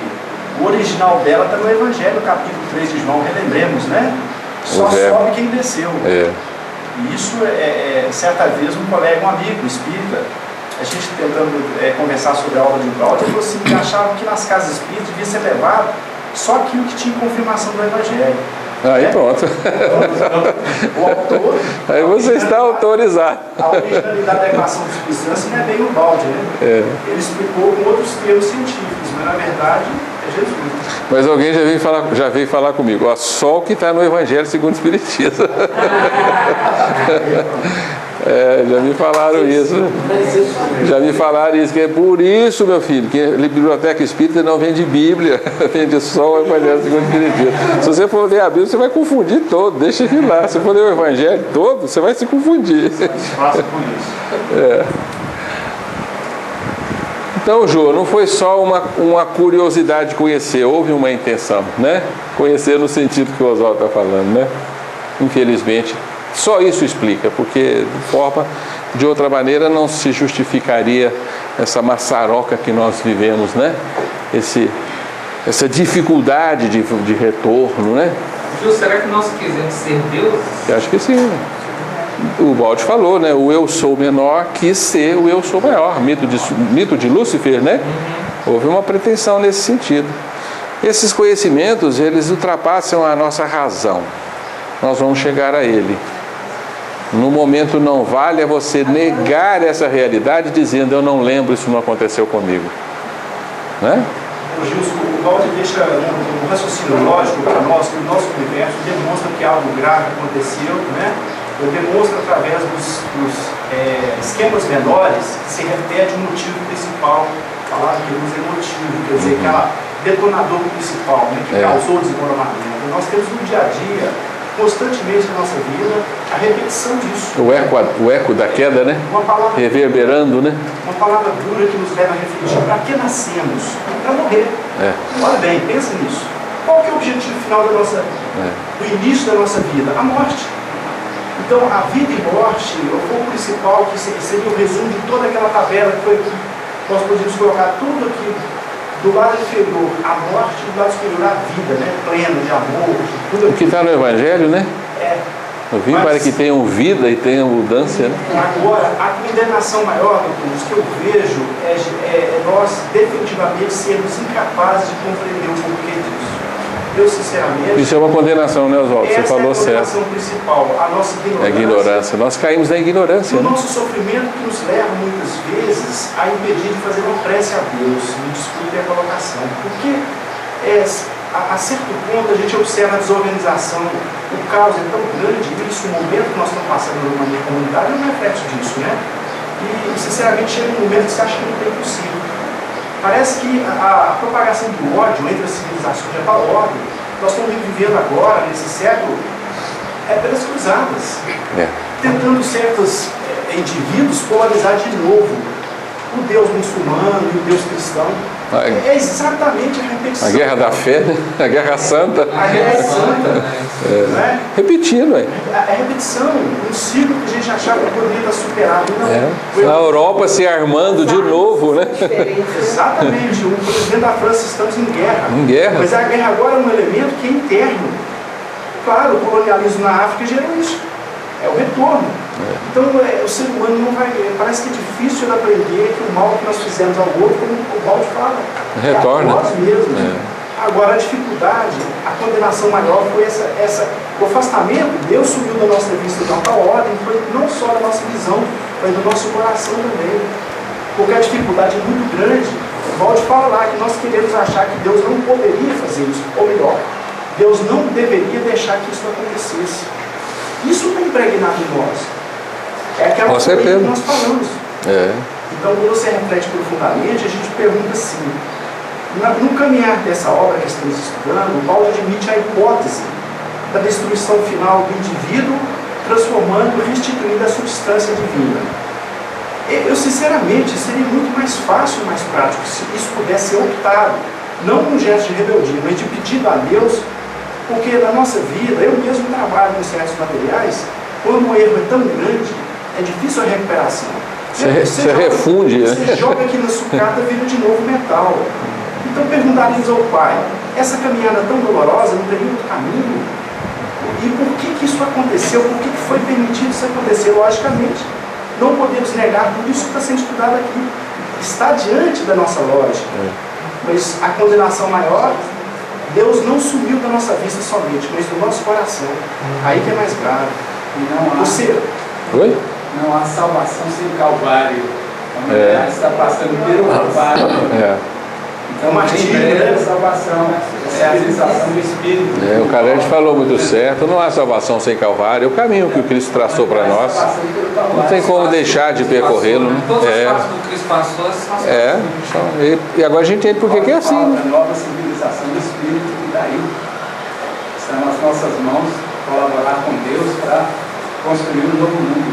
o original dela está no Evangelho, capítulo 3 de João, relembremos, né? Só sobe quem desceu. E isso certa vez um colega, um amigo espírita, a gente tentando conversar sobre a obra de Valdo, ele falou assim, que achava que nas casas espíritas devia ser levado só aquilo que tinha confirmação do Evangelho. Aí pronto. O autor... Aí você está autorizado. A originalidade da equação de substância não é bem o balde, né? Ele explicou com outros termos científicos, mas na verdade é Jesus. Mas alguém já veio falar comigo, só o que está no Evangelho segundo o Espiritismo. Já me falaram isso. Já me falaram isso, que é por isso, meu filho, que a biblioteca espírita não vende Bíblia, vende só o Evangelho segundo o Espiritismo. Se você for ler a Bíblia, você vai confundir todo, deixa ele lá. Se for ler o Evangelho todo, você vai se confundir. Então, Jô, não foi só uma curiosidade de conhecer, houve uma intenção, né? Conhecer no sentido que o Oswaldo está falando, né? Infelizmente, só isso explica, porque de outra maneira não se justificaria essa maçaroca que nós vivemos, né? Essa dificuldade de retorno, né? Tio, será que nós quisemos ser Deus? Eu acho que sim. O Balde falou, né? O eu sou menor quis ser o eu sou maior. Mito de Lúcifer, né? Houve uma pretensão nesse sentido. Esses conhecimentos, eles ultrapassam a nossa razão. Nós vamos chegar a ele. No momento não vale é você negar essa realidade dizendo eu não lembro, isso não aconteceu comigo. Né? O Gilson, o Balde deixa um raciocínio lógico para nós que o nosso universo demonstra que algo grave aconteceu, né? Demonstra através dos esquemas menores que se repete o motivo principal, falar que luz é motivo, quer dizer, aquela detonador principal, né, que causou o desmoronamento. Nós temos no dia a dia, constantemente na nossa vida, a repetição disso. O eco da queda, né? Uma palavra, reverberando, né? Uma palavra dura que nos leva a refletir. Para que nascemos? Para morrer. Olha bem, pensa nisso. Qual que é o objetivo final da nossa vida? O início da nossa vida? A morte. Então, a vida e morte, o foco principal, que seria o resumo de toda aquela tabela que foi aqui, nós podemos colocar tudo aqui, do lado inferior a morte, do lado superior a vida, né? Plena de amor, tudo o que está no Evangelho, né? Eu vim para que tenham vida e tenham abundância, né? Agora, a condenação maior, doutor, que eu vejo é nós definitivamente sermos incapazes de compreender o porquê disso. Eu, sinceramente... Isso é uma condenação, né, Oswaldo? Você falou certo. Essa é a condenação principal, a nossa ignorância. A ignorância. Nós caímos na ignorância. O nosso sofrimento que nos leva, muitas vezes, a impedir de fazer uma prece a Deus. Me desculpe a colocação. Porque, a certo ponto, a gente observa a desorganização, o caos é tão grande, e isso, o momento que nós estamos passando numa comunidade, é um reflexo disso, né? E, sinceramente, chega um momento que você acha que não tem possível. Parece que a propagação do ódio entre as civilizações já está óbvio. Nós estamos vivendo agora, nesse século, pelas cruzadas, tentando certos indivíduos polarizar de novo o Deus muçulmano e o Deus cristão. É exatamente a repetição. A guerra da fé, né? A guerra santa. A guerra santa. Repetindo, A repetição, um ciclo que a gente achava que poderia estar superado. Não. Na Europa se armando de novo, né? Exatamente. O presidente da França, estamos em guerra. Em guerra. Mas a guerra agora é um elemento que é interno. Claro, o colonialismo na África gerou isso. É o retorno. Então, o ser humano não vai... Parece que é difícil de aprender que o mal que nós fizemos ao outro, como o Balde fala, retorna. Nós mesmos. Agora, a dificuldade, a condenação maior foi o afastamento. Deus sumiu da nossa vista de alta ordem, foi não só da nossa visão, mas do nosso coração também. Porque a dificuldade é muito grande. O Balde fala lá que nós queremos achar que Deus não poderia fazer isso, ou melhor, Deus não deveria deixar que isso acontecesse. Isso está impregnado em nós. É aquela coisa que nós falamos. Então, quando você reflete profundamente, a gente pergunta assim, no caminhar dessa obra que estamos estudando, o Balde admite a hipótese da destruição final do indivíduo, transformando e restituindo a substância divina. Eu, sinceramente, seria muito mais fácil e mais prático se isso pudesse ser optado, não com um gesto de rebeldia, mas de pedido a Deus. Porque na nossa vida, eu mesmo trabalho com certos materiais, quando o erro é tão grande, é difícil a recuperação. Você refunde, né? Você joga aqui na sucata, vira de novo metal. Então perguntaríamos ao Pai, essa caminhada tão dolorosa, não teria outro caminho? E por que isso aconteceu? Por que foi permitido isso acontecer? Logicamente, não podemos negar tudo isso que está sendo estudado aqui. Está diante da nossa lógica. Mas a condenação maior... Deus não sumiu da nossa vista somente, mas do nosso coração. Aí que é mais grave. Não há salvação sem Calvário. A humanidade está passando pelo Calvário. Então, em breve a salvação. Essa é a sensação do Espírito. O Calante falou muito certo. Não há salvação sem Calvário. É o caminho que o Cristo traçou para nós. Não tem como deixar de percorrê-lo. Todos os passos que o Cristo passou, e agora a gente entende por que é assim. A nova civilização do Espírito que daí está nas nossas mãos, colaborar com Deus para construir um novo mundo.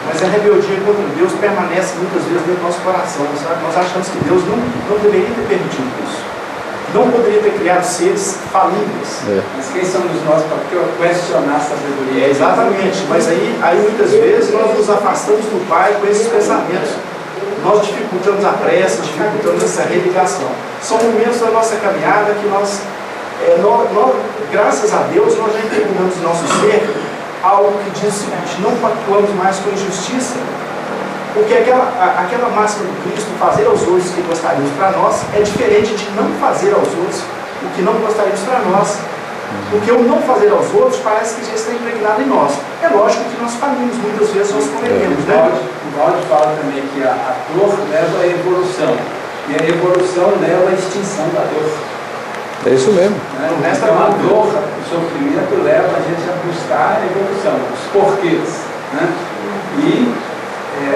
Mas a rebeldia contra Deus permanece muitas vezes dentro do nosso coração, sabe? Nós achamos que Deus não deveria ter permitido isso. Não poderia ter criado seres falíveis. Mas quem somos nós para questionar a sabedoria? Exatamente, mas aí muitas vezes nós nos afastamos do Pai com esses pensamentos. Nós dificultamos a prece, dificultamos essa religação. São momentos da nossa caminhada que nós Graças a Deus, nós já impregnamos no nosso ser algo que diz o seguinte: não pactuamos mais com injustiça. Porque aquela máxima do Cristo, fazer aos outros o que gostaríamos para nós, é diferente de não fazer aos outros o que não gostaríamos para nós. Porque o não fazer aos outros parece que já está impregnado em nós. É lógico que nós falhamos, muitas vezes nós cometemos, né? O Valde fala também que a dor leva à evolução, e a evolução leva à extinção da dor. É isso mesmo. Então a dor, o sofrimento leva a gente a buscar a evolução, os porquês, né? E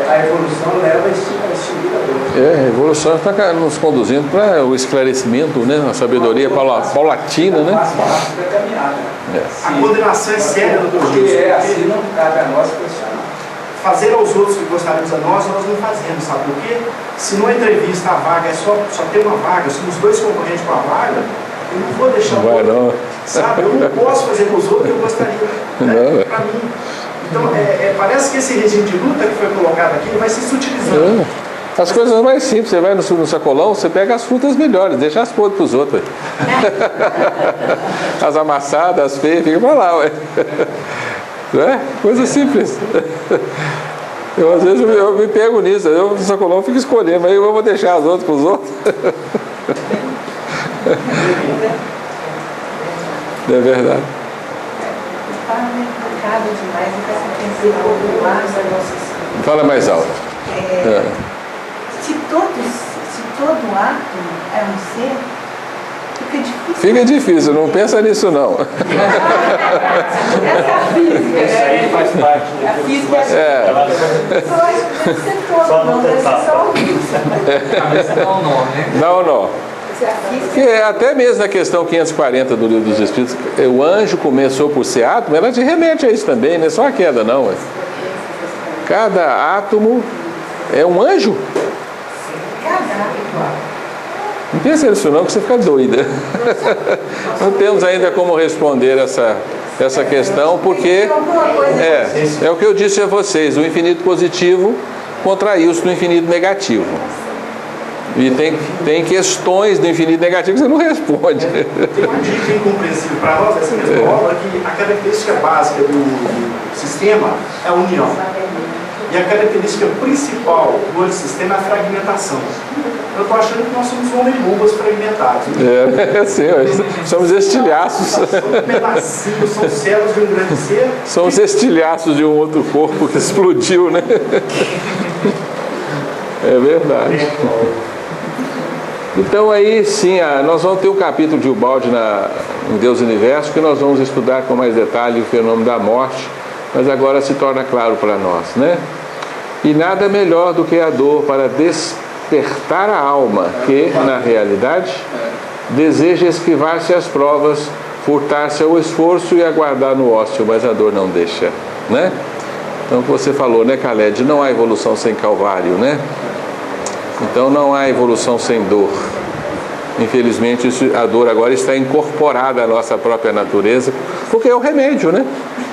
a evolução leva a extinguir a dor. A evolução está nos conduzindo para o esclarecimento, né? A sabedoria paulatina, né? Da caminhada. A condenação é séria, doutor Gilson. Porque assim não cabe a nós questionar. Fazer aos outros o que gostaríamos a nós não fazemos, sabe por quê? Se numa entrevista a vaga é só tem uma vaga, somos dois concorrentes com a vaga, eu não vou deixar o outro, sabe? Eu não posso fazer com os outros o que eu gostaria, né? Para mim. Então, parece que esse regime de luta que foi colocado aqui vai se utilizando. As coisas mais simples, você vai no sacolão, você pega as frutas melhores, deixa as podres para os outros. As amassadas, as feias, fica para lá, ué. Né? Coisa simples. Às vezes eu me pego nisso, eu no sacolão fico escolhendo, mas eu vou deixar as outras para os outros. É verdade. Demais, fala mais alto. Se todo átomo é um ser, fica difícil. Fica difícil, não pensa nisso não. Essa é a física. Isso aí faz parte do A física só acho que deve ser todo, não deve ser só um. Dá ou não? Porque até mesmo na questão 540 do Livro dos Espíritos, o anjo começou por ser átomo, ela te remete a isso também, não é só a queda não. Cada átomo é um anjo. Não pensa nisso não, que você fica doida. Não temos ainda como responder essa questão, porque é o que eu disse a vocês, o infinito positivo contraiu-se no infinito negativo. E tem questões do infinito negativo que você não responde. Tem uma dica incompreensível para nós, essa mesma obra, que a característica básica do sistema é a união. E a característica principal do sistema é a fragmentação. Eu estou achando que nós somos homem-bubas fragmentados. Sim, somos estilhaços. São pedacinhos, são células de um grande ser. Somos estilhaços de um outro corpo que explodiu, né? É verdade. Então aí sim, nós vamos ter um capítulo de Ubaldi em Deus e Universo, que nós vamos estudar com mais detalhe o fenômeno da morte, mas agora se torna claro para nós, né? E nada melhor do que a dor para despertar a alma, que, na realidade, deseja esquivar-se às provas, furtar-se ao esforço e aguardar no ócio, mas a dor não deixa, né? Então, o que você falou, né, Khaled? Não há evolução sem calvário, né? Então, não há evolução sem dor. Infelizmente, a dor agora está incorporada à nossa própria natureza, porque é o remédio, né?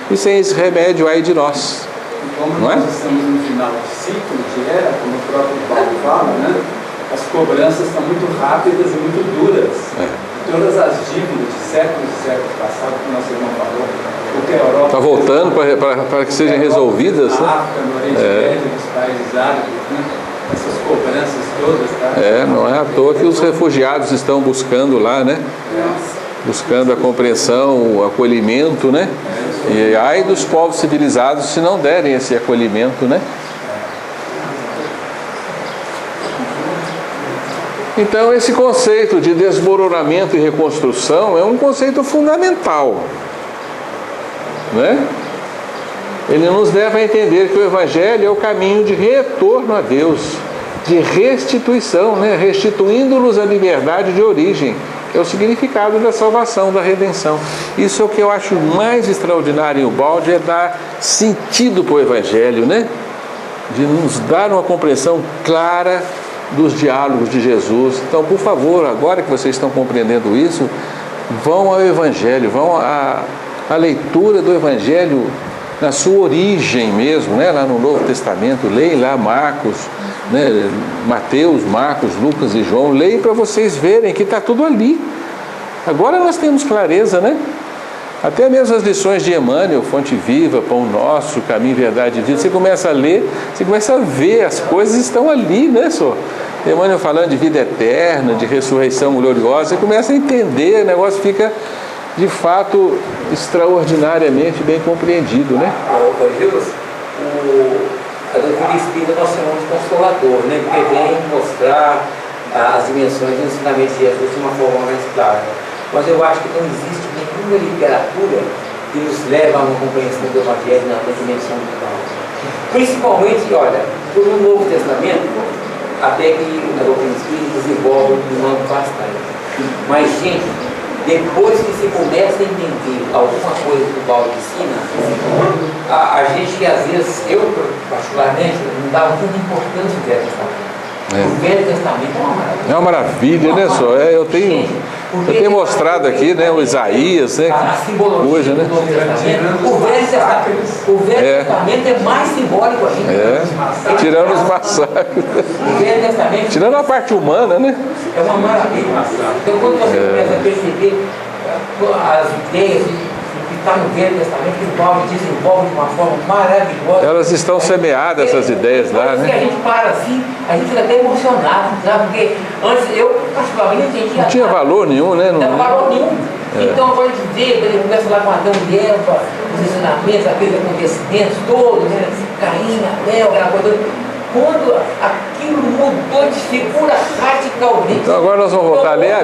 E sem esse remédio, ai de nós. Como nós estamos no final de ciclo de era, como o próprio Paulo fala, né? As cobranças estão muito rápidas e muito duras. Todas as dívidas de séculos e séculos passados, que nosso irmão falou, porque a Europa... Está voltando para que sejam resolvidas, né? África, no Oriente Médio, nos países árabes, né? Essas cobranças todas, tá? Não é à toa que os refugiados estão buscando lá, né? Buscando a compreensão, o acolhimento, né? E ai dos povos civilizados se não derem esse acolhimento, né? Então esse conceito de desmoronamento e reconstrução é um conceito fundamental, né? Ele nos leva a entender que o Evangelho é o caminho de retorno a Deus, de restituição, né? Restituindo-nos a liberdade de origem. É o significado da salvação, da redenção. Isso é o que eu acho mais extraordinário em Ubaldi, é dar sentido para o Evangelho, né? De nos dar uma compreensão clara dos diálogos de Jesus. Então, por favor, agora que vocês estão compreendendo isso, vão ao Evangelho, vão à leitura do Evangelho na sua origem mesmo, né? Lá no Novo Testamento, leem lá Marcos, né? Mateus, Marcos, Lucas e João, leem para vocês verem que está tudo ali. Agora nós temos clareza, né? Até mesmo as lições de Emmanuel, Fonte Viva, Pão Nosso, Caminho, Verdade e Vida, você começa a ler, você começa a ver, as coisas estão ali, né, senhor? Emmanuel falando de vida eterna, de ressurreição gloriosa, você começa a entender, o negócio fica, de fato, extraordinariamente bem compreendido, né? Deus, a doutrina espírita nós chamamos de consolador, né? Porque vem mostrar as dimensões do ensinamento de Jesus de uma forma mais clara. Mas eu acho que não existe nenhuma literatura que nos leva a uma compreensão do Evangelho na dimensão do principalmente, olha, por um Novo Testamento, até que a doutrina espírita desenvolve um âmbito bastante. Mas, gente, depois que se começa a entender alguma coisa que o Paulo ensina, a gente que às vezes, eu particularmente, não dava tanta importância ao Velho Testamento. O Velho Testamento é uma maravilha. É uma maravilha, né, senhor? Eu tenho mostrado aqui, né, o Isaías, né? A simbologia hoje, né? do Novo Testamento. O Velho Testamento é mais simbólico ainda. Tirando os massacres. O Velho Testamento. Tirando a parte humana, né? É uma maravilha. Então, quando você começa a perceber as ideias que estão no Velho Testamento, que o Paulo desenvolve de uma forma maravilhosa. Elas estão semeadas, essas ideias lá, né? Que a gente para assim, a gente fica até emocionado, sabe? Porque antes eu, particularmente, entendia. Não tinha valor nenhum, né? Não tinha valor nenhum. Então, agora a gente vê, quando ele começa lá com Adão e Eva, os ensinamentos, aqueles acontecimentos todos, né? Caim, Abel, aquela coisa. Quando aquilo mudou de figura radicalmente. Então agora nós vamos voltar a ler a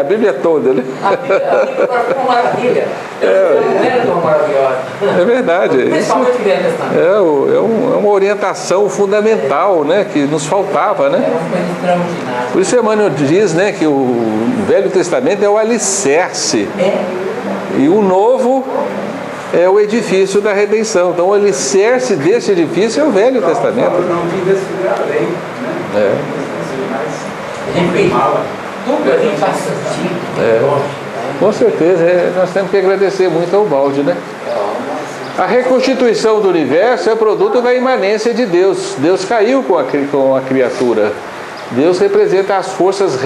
Bíblia toda, né? A Bíblia agora foi uma maravilha. Não era tão maravilhosa. É verdade. Principalmente o Velho Testamento. É uma orientação fundamental, né? Que nos faltava, né? Era uma coisa extraordinária. Por isso Emmanuel diz, né? Que o Velho Testamento é o alicerce. E o Novo é o edifício da redenção. Então o alicerce desse edifício é o Velho Testamento. Não vim desfigurar a lei, né? Tudo a gente faz sentido. Com certeza, nós temos que agradecer muito ao Balde, né? A reconstituição do universo é produto da imanência de Deus. Deus caiu com a criatura. Deus representa as forças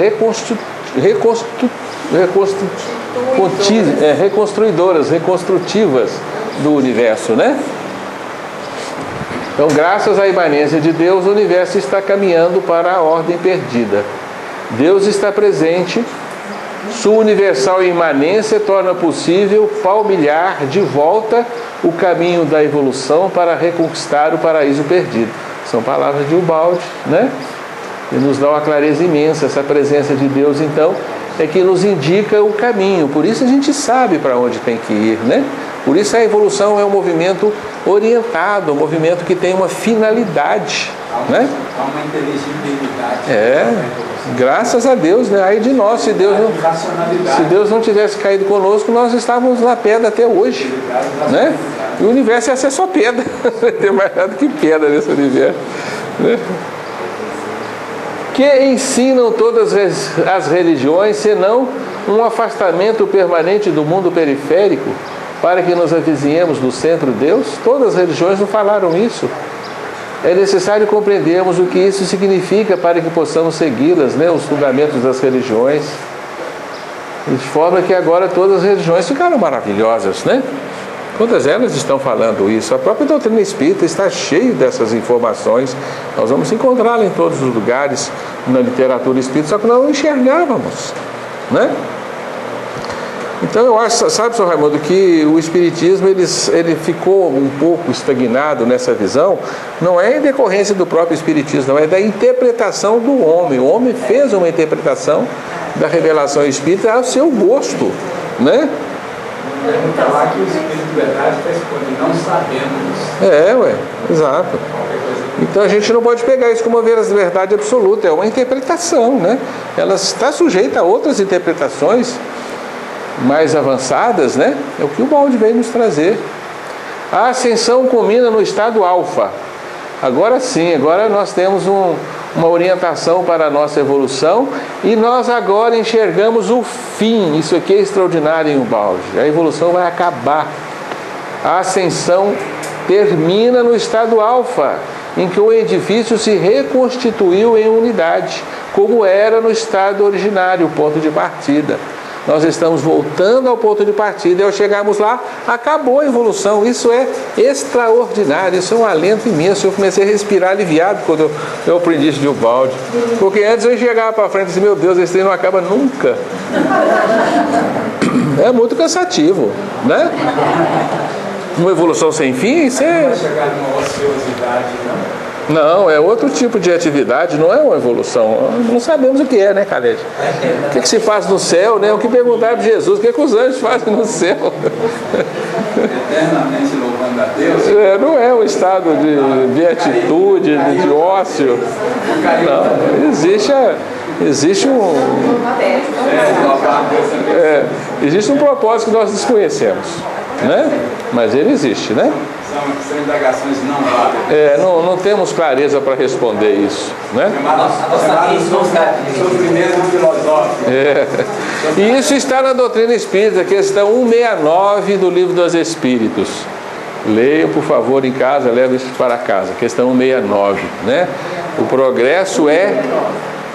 reconstrutivas do universo, né? Então, graças à imanência de Deus, o universo está caminhando para a ordem perdida. Deus está presente, sua universal imanência torna possível palmilhar de volta o caminho da evolução para reconquistar o paraíso perdido. São palavras de Ubaldi, né? E nos dá uma clareza imensa. Essa presença de Deus, então, é que nos indica o caminho. Por isso a gente sabe para onde tem que ir, né? Por isso a evolução é um movimento orientado, um movimento que tem uma finalidade, né? Há uma inteligibilidade. Graças a Deus, né? Aí de nós, se Deus não tivesse caído conosco, nós estávamos na pedra até hoje, né? E o universo ia ser só pedra. Não tem mais nada que pedra nesse universo, né? Que ensinam todas as religiões, senão um afastamento permanente do mundo periférico, para que nos avizinhemos do centro de Deus? Todas as religiões não falaram isso. É necessário compreendermos o que isso significa para que possamos segui-las, né? Os fundamentos das religiões. De forma que agora todas as religiões ficaram maravilhosas, né? Todas elas estão falando isso. A própria doutrina espírita está cheia dessas informações. Nós vamos encontrá-la em todos os lugares, na literatura espírita, só que nós não enxergávamos, né? Então eu acho, sabe, senhor Raimundo, que o Espiritismo ele ficou um pouco estagnado nessa visão, não é em decorrência do próprio Espiritismo, não, é da interpretação do homem. O homem fez uma interpretação da revelação espírita ao seu gosto, né? É falar que o Espírito de verdade está escondido, não sabemos. Exato. Então a gente não pode pegar isso como uma verdade absoluta, é uma interpretação, né? Ela está sujeita a outras interpretações mais avançadas, né? É o que o Balde veio nos trazer. A ascensão culmina no estado alfa. Agora sim, agora nós temos uma orientação para a nossa evolução e nós agora enxergamos o fim. Isso aqui é extraordinário em Ubaldi. A evolução vai acabar. A ascensão termina no estado alfa, em que o edifício se reconstituiu em unidade, como era no estado originário, o ponto de partida. nós estamos voltando ao ponto de partida, e ao chegarmos lá, acabou a evolução. Isso é extraordinário, isso é um alento imenso. Eu comecei a respirar aliviado quando eu aprendi isso de Ubaldi, porque antes eu chegava para frente e disse, meu Deus, esse trem não acaba nunca. É muito cansativo, né? Uma evolução sem fim, isso é... Não vai chegar numa ociosidade, não? Não, é outro tipo de atividade, não é uma evolução. Não sabemos o que é, né, Calete? O que se faz no céu, né? O que perguntaram de Jesus, o que os anjos fazem no céu? Eternamente louvando a Deus. Não é um estado de beatitude, de ócio. Não, existe um propósito que nós desconhecemos, né? Mas ele existe, né? São indagações não válidas. Não temos clareza para responder isso, né? Sofrimento filosófico. E isso está na doutrina espírita, questão 169 do Livro dos Espíritos. Leiam, por favor, em casa, leve isso para casa. Questão 169, né? O progresso é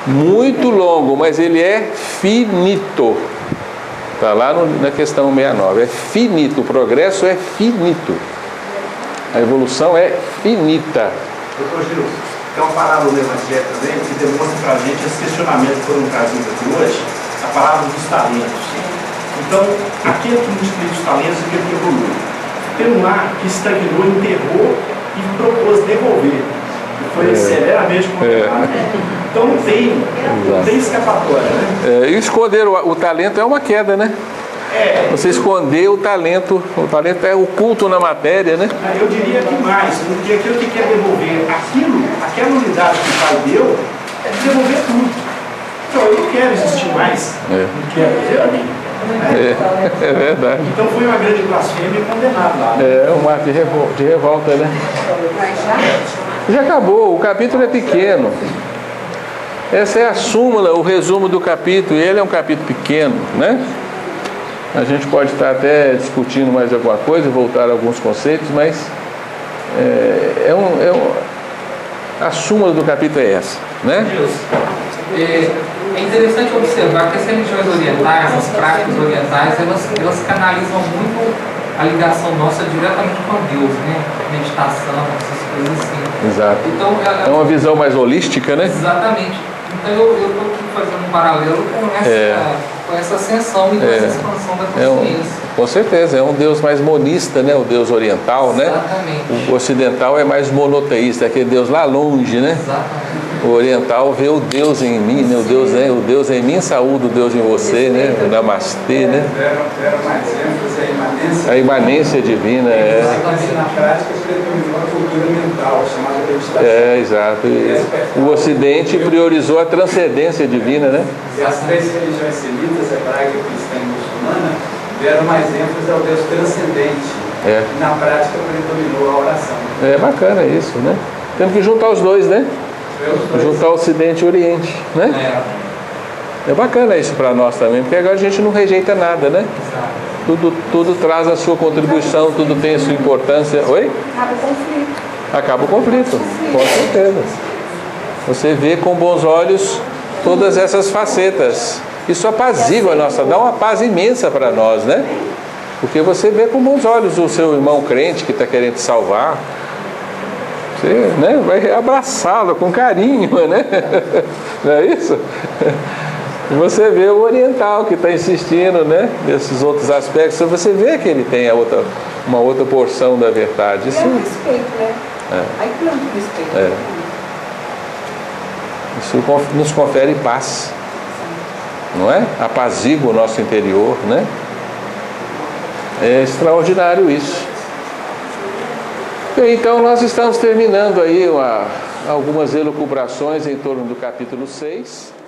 muito longo, mas ele é finito. Está lá na questão 169. É finito, o progresso é finito. A evolução é finita. Doutor Gil, tem uma parábola no Evangelho também que demonstra para a gente esse questionamento que foram trazidos aqui hoje, a parábola dos talentos. Então, aquele que multiplica os talentos e aquele que evolui. Tem um lá que estagnou, enterrou e propôs devolver. Foi severamente condenado. Então não tem escapatória, né? E esconder o talento é uma queda, né? Você esconder o talento é oculto na matéria, né? Eu diria que mais, porque aquilo que quer devolver aquela unidade que o pai deu, é devolver tudo. Então eu não quero existir mais, não quero ver. É verdade. Então foi uma grande blasfêmia e condenado lá. Um ato de revolta, né? Já acabou, o capítulo é pequeno. Essa é a súmula, o resumo do capítulo, e ele é um capítulo pequeno, né? A gente pode estar até discutindo mais alguma coisa, voltar a alguns conceitos, mas a súmula do capítulo é essa, né? É interessante observar que as religiões orientais, as práticas orientais, elas canalizam muito a ligação nossa diretamente com Deus, né? Meditação, essas coisas assim. Exato. Então, é uma visão mais holística, né? Exatamente. Então eu estou aqui fazendo um paralelo com essa ascensão e com essa expansão da consciência. Com certeza, é um Deus mais monista, né? O Deus oriental, né? Exatamente. O ocidental é mais monoteísta, aquele Deus lá longe, né? Exatamente. O oriental vê o Deus em mim, né? O Deus em mim, saúde o Deus em você, né? O Namastê, né? Deram mais ênfase a imanência divina. Exatamente. Na prática, predominou a cultura mental, chamada meditação. Exato. O Ocidente priorizou a transcendência divina, né? E as três religiões semitas, hebraica, cristã e muçulmana, deram mais ênfase ao Deus transcendente. E na prática predominou a oração. É bacana isso, né? Temos que juntar os dois, né? Juntar o Ocidente e o Oriente, né? É bacana isso para nós também, porque agora a gente não rejeita nada, né? Tudo traz a sua contribuição, tudo tem a sua importância. Oi? Acaba o conflito, com certeza. Você vê com bons olhos todas essas facetas. Isso apazigua dá uma paz imensa para nós, né? Porque você vê com bons olhos o seu irmão crente que está querendo te salvar. Você, né, vai abraçá-lo com carinho, né? Não é isso? Você vê o oriental que está insistindo, né? Nesses outros aspectos, você vê que ele tem uma outra porção da verdade. Isso, respeito, né? Aí planta o respeito. Isso nos confere paz, não é? Apazigua o nosso interior, né? É extraordinário isso. Então nós estamos terminando aí algumas elucubrações em torno do capítulo 6.